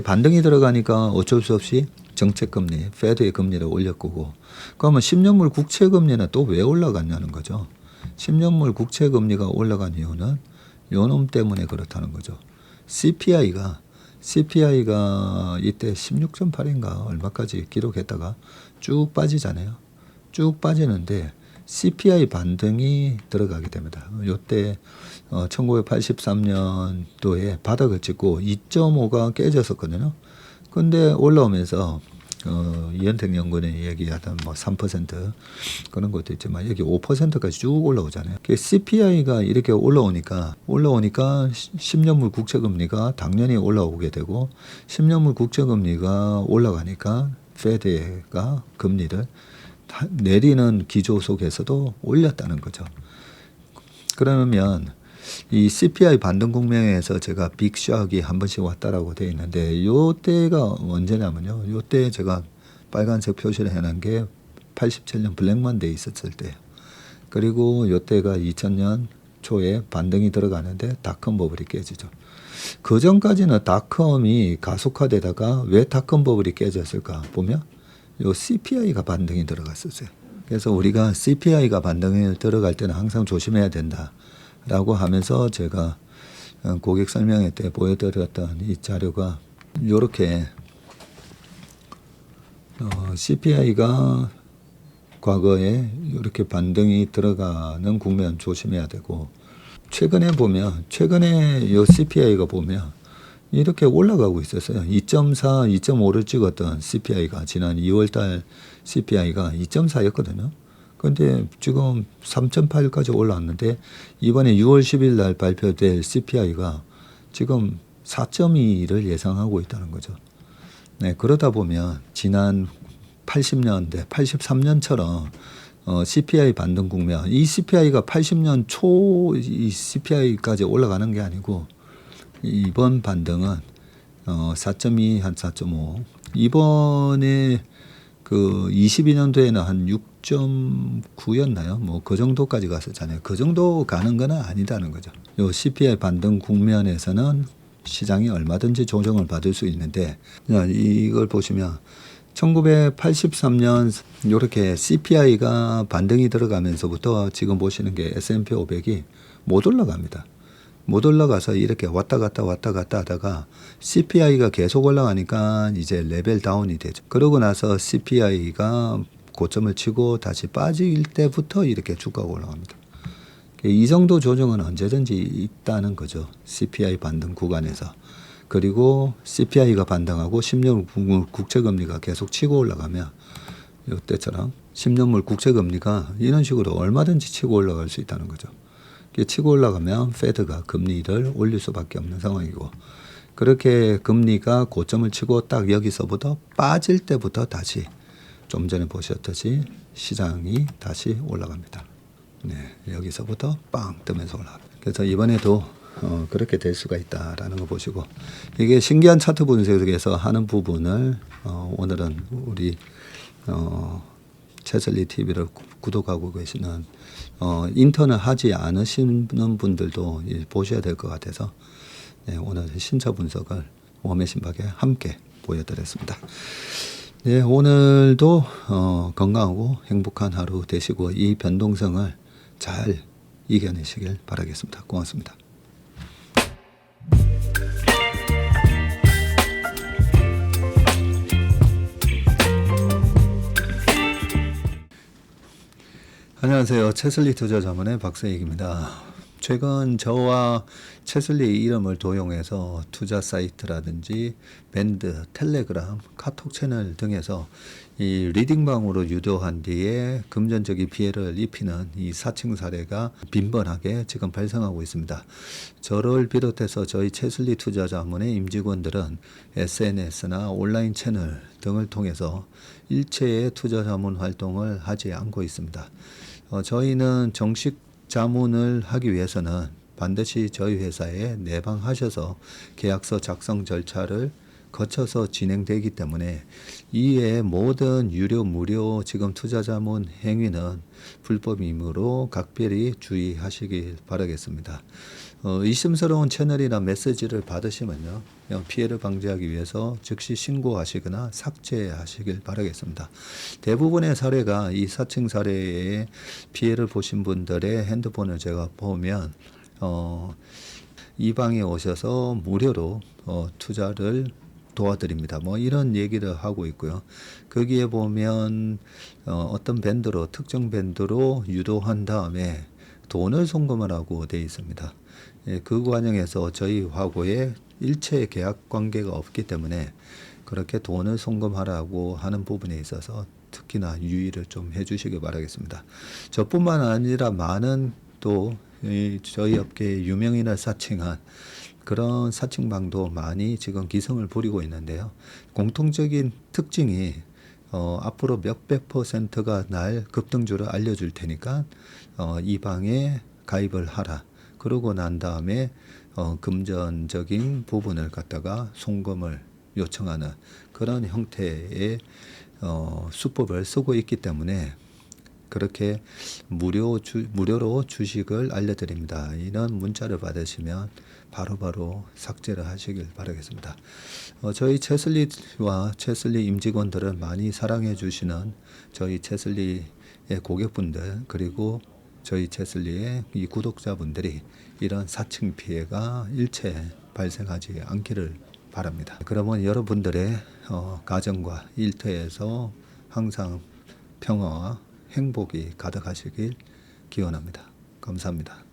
반등이 들어가니까 어쩔 수 없이 정책금리, 페드의 금리를 올렸고, 그러면 10년물 국채금리는 또 왜 올라갔냐는 거죠. 10년물 국채금리가 올라간 이유는 요놈 때문에 그렇다는 거죠. CPI가 이때 16.8인가 얼마까지 기록했다가 쭉 빠지잖아요. 쭉 빠지는데 CPI 반등이 들어가게 됩니다. 요때 1983년도에 바닥을 찍고 2.5가 깨졌었거든요. 근데 올라오면서 이현택 연구원이 얘기하던 뭐 3% 그런 것도 있지만 여기 5%까지 쭉 올라오잖아요. CPI가 이렇게 올라오니까 10년물 국채금리가 당연히 올라오게 되고 10년물 국채금리가 올라가니까 페드가 금리를 내리는 기조 속에서도 올렸다는 거죠. 그러면 이 CPI 반등 국면에서 제가 빅쇼크이 한 번씩 왔다라고 되어 있는데 요 때가 언제냐면요. 요 때 제가 빨간색 표시를 해놓은 게 87년 블랙만데이 있었을 때예요. 그리고 요 때가 2000년 초에 반등이 들어가는데 닷컴 버블이 깨지죠. 그 전까지는 닷컴이 가속화되다가 왜 닷컴 버블이 깨졌을까 보면 요 CPI가 반등이 들어갔었어요. 그래서 우리가 CPI가 반등이 들어갈 때는 항상 조심해야 된다라고 하면서 제가 고객 설명회 때 보여드렸던 이 자료가 이렇게 CPI가 과거에 이렇게 반등이 들어가는 국면 조심해야 되고 최근에 요 CPI가 보면 이렇게 올라가고 있었어요. 2.4, 2.5를 찍었던 CPI가 지난 2월달 CPI가 2.4였거든요. 그런데 지금 3.8까지 올라왔는데 이번에 6월 10일 날 발표될 CPI가 지금 4.2를 예상하고 있다는 거죠. 네, 그러다 보면 지난 80년대, 83년처럼 CPI 반등 국면, 이 CPI가 80년 초 이 CPI까지 올라가는 게 아니고 이번 반등은 4.2, 한 4.5. 이번에 그 22년도에는 한 6.9였나요? 뭐 그 정도까지 갔었잖아요. 그 정도 가는 건 아니다는 거죠. 요 CPI 반등 국면에서는 시장이 얼마든지 조정을 받을 수 있는데 이걸 보시면 1983년 이렇게 CPI가 반등이 들어가면서부터 지금 보시는 게 S&P 500이 못 올라갑니다. 못 올라가서 이렇게 왔다 갔다 하다가 CPI가 계속 올라가니까 이제 레벨 다운이 되죠. 그러고 나서 CPI가 고점을 치고 다시 빠질 때부터 이렇게 주가가 올라갑니다. 이 정도 조정은 언제든지 있다는 거죠. CPI 반등 구간에서. 그리고 CPI가 반등하고 10년물 국채금리가 계속 치고 올라가면 이때처럼 10년물 국채금리가 이런 식으로 얼마든지 치고 올라갈 수 있다는 거죠. 치고 올라가면 페드가 금리를 올릴 수밖에 없는 상황이고 그렇게 금리가 고점을 치고 딱 여기서부터 빠질 때부터 다시 좀 전에 보셨듯이 시장이 다시 올라갑니다. 네, 여기서부터 빵 뜨면서 올라갑니다. 그래서 이번에도 그렇게 될 수가 있다라는 거 보시고 이게 신기한 차트 분석에서 하는 부분을 오늘은 우리 채슬리 TV를 구독하고 계시는 인턴을 하지 않으시는 분들도 보셔야 될 것 같아서 네, 오늘 신차 분석을 웜의 신박에 함께 보여드렸습니다. 네, 오늘도 건강하고 행복한 하루 되시고 이 변동성을 잘 이겨내시길 바라겠습니다. 고맙습니다. 안녕하세요. 채슬리 투자자문의 박세익입니다. 최근 저와 채슬리의 이름을 도용해서 투자 사이트라든지 밴드, 텔레그램, 카톡 채널 등에서 이 리딩방으로 유도한 뒤에 금전적인 피해를 입히는 이 사칭 사례가 빈번하게 지금 발생하고 있습니다. 저를 비롯해서 저희 채슬리 투자자문의 임직원들은 SNS나 온라인 채널 등을 통해서 일체의 투자자문 활동을 하지 않고 있습니다. 저희는 정식 자문을 하기 위해서는 반드시 저희 회사에 내방하셔서 계약서 작성 절차를 거쳐서 진행되기 때문에 이에 모든 유료 무료 지금 투자자문 행위는 불법이므로 각별히 주의하시길 바라겠습니다. 의심스러운 채널이나 메시지를 받으시면요, 피해를 방지하기 위해서 즉시 신고하시거나 삭제하시길 바라겠습니다. 대부분의 사례가 이 사칭 사례에 피해를 보신 분들의 핸드폰을 제가 보면 이 방에 오셔서 무료로 투자를 도와드립니다. 뭐 이런 얘기를 하고 있고요. 거기에 보면 어떤 밴드로 특정 밴드로 유도한 다음에 돈을 송금하라고 되어 있습니다. 예, 그 과정에서 저희하고의 일체 계약 관계가 없기 때문에 그렇게 돈을 송금하라고 하는 부분에 있어서 특히나 유의를 좀 해주시기 바라겠습니다. 저뿐만 아니라 많은 또 저희 업계의 유명인을 사칭한 그런 사칭방도 많이 지금 기승을 부리고 있는데요. 공통적인 특징이 앞으로 몇백 %가 날 급등주를 알려줄 테니까 이 방에 가입을 하라. 그러고 난 다음에 금전적인 부분을 갖다가 송금을 요청하는 그런 형태의 수법을 쓰고 있기 때문에 그렇게 무료로 주식을 알려드립니다. 이런 문자를 받으시면 바로바로 삭제를 하시길 바라겠습니다. 저희 채슬리와 채슬리 임직원들을 많이 사랑해 주시는 저희 채슬리의 고객분들 그리고 저희 채슬리의 이 구독자분들이 이런 사칭 피해가 일체 발생하지 않기를 바랍니다. 그러면 여러분들의 가정과 일터에서 항상 평화와 행복이 가득하시길 기원합니다. 감사합니다.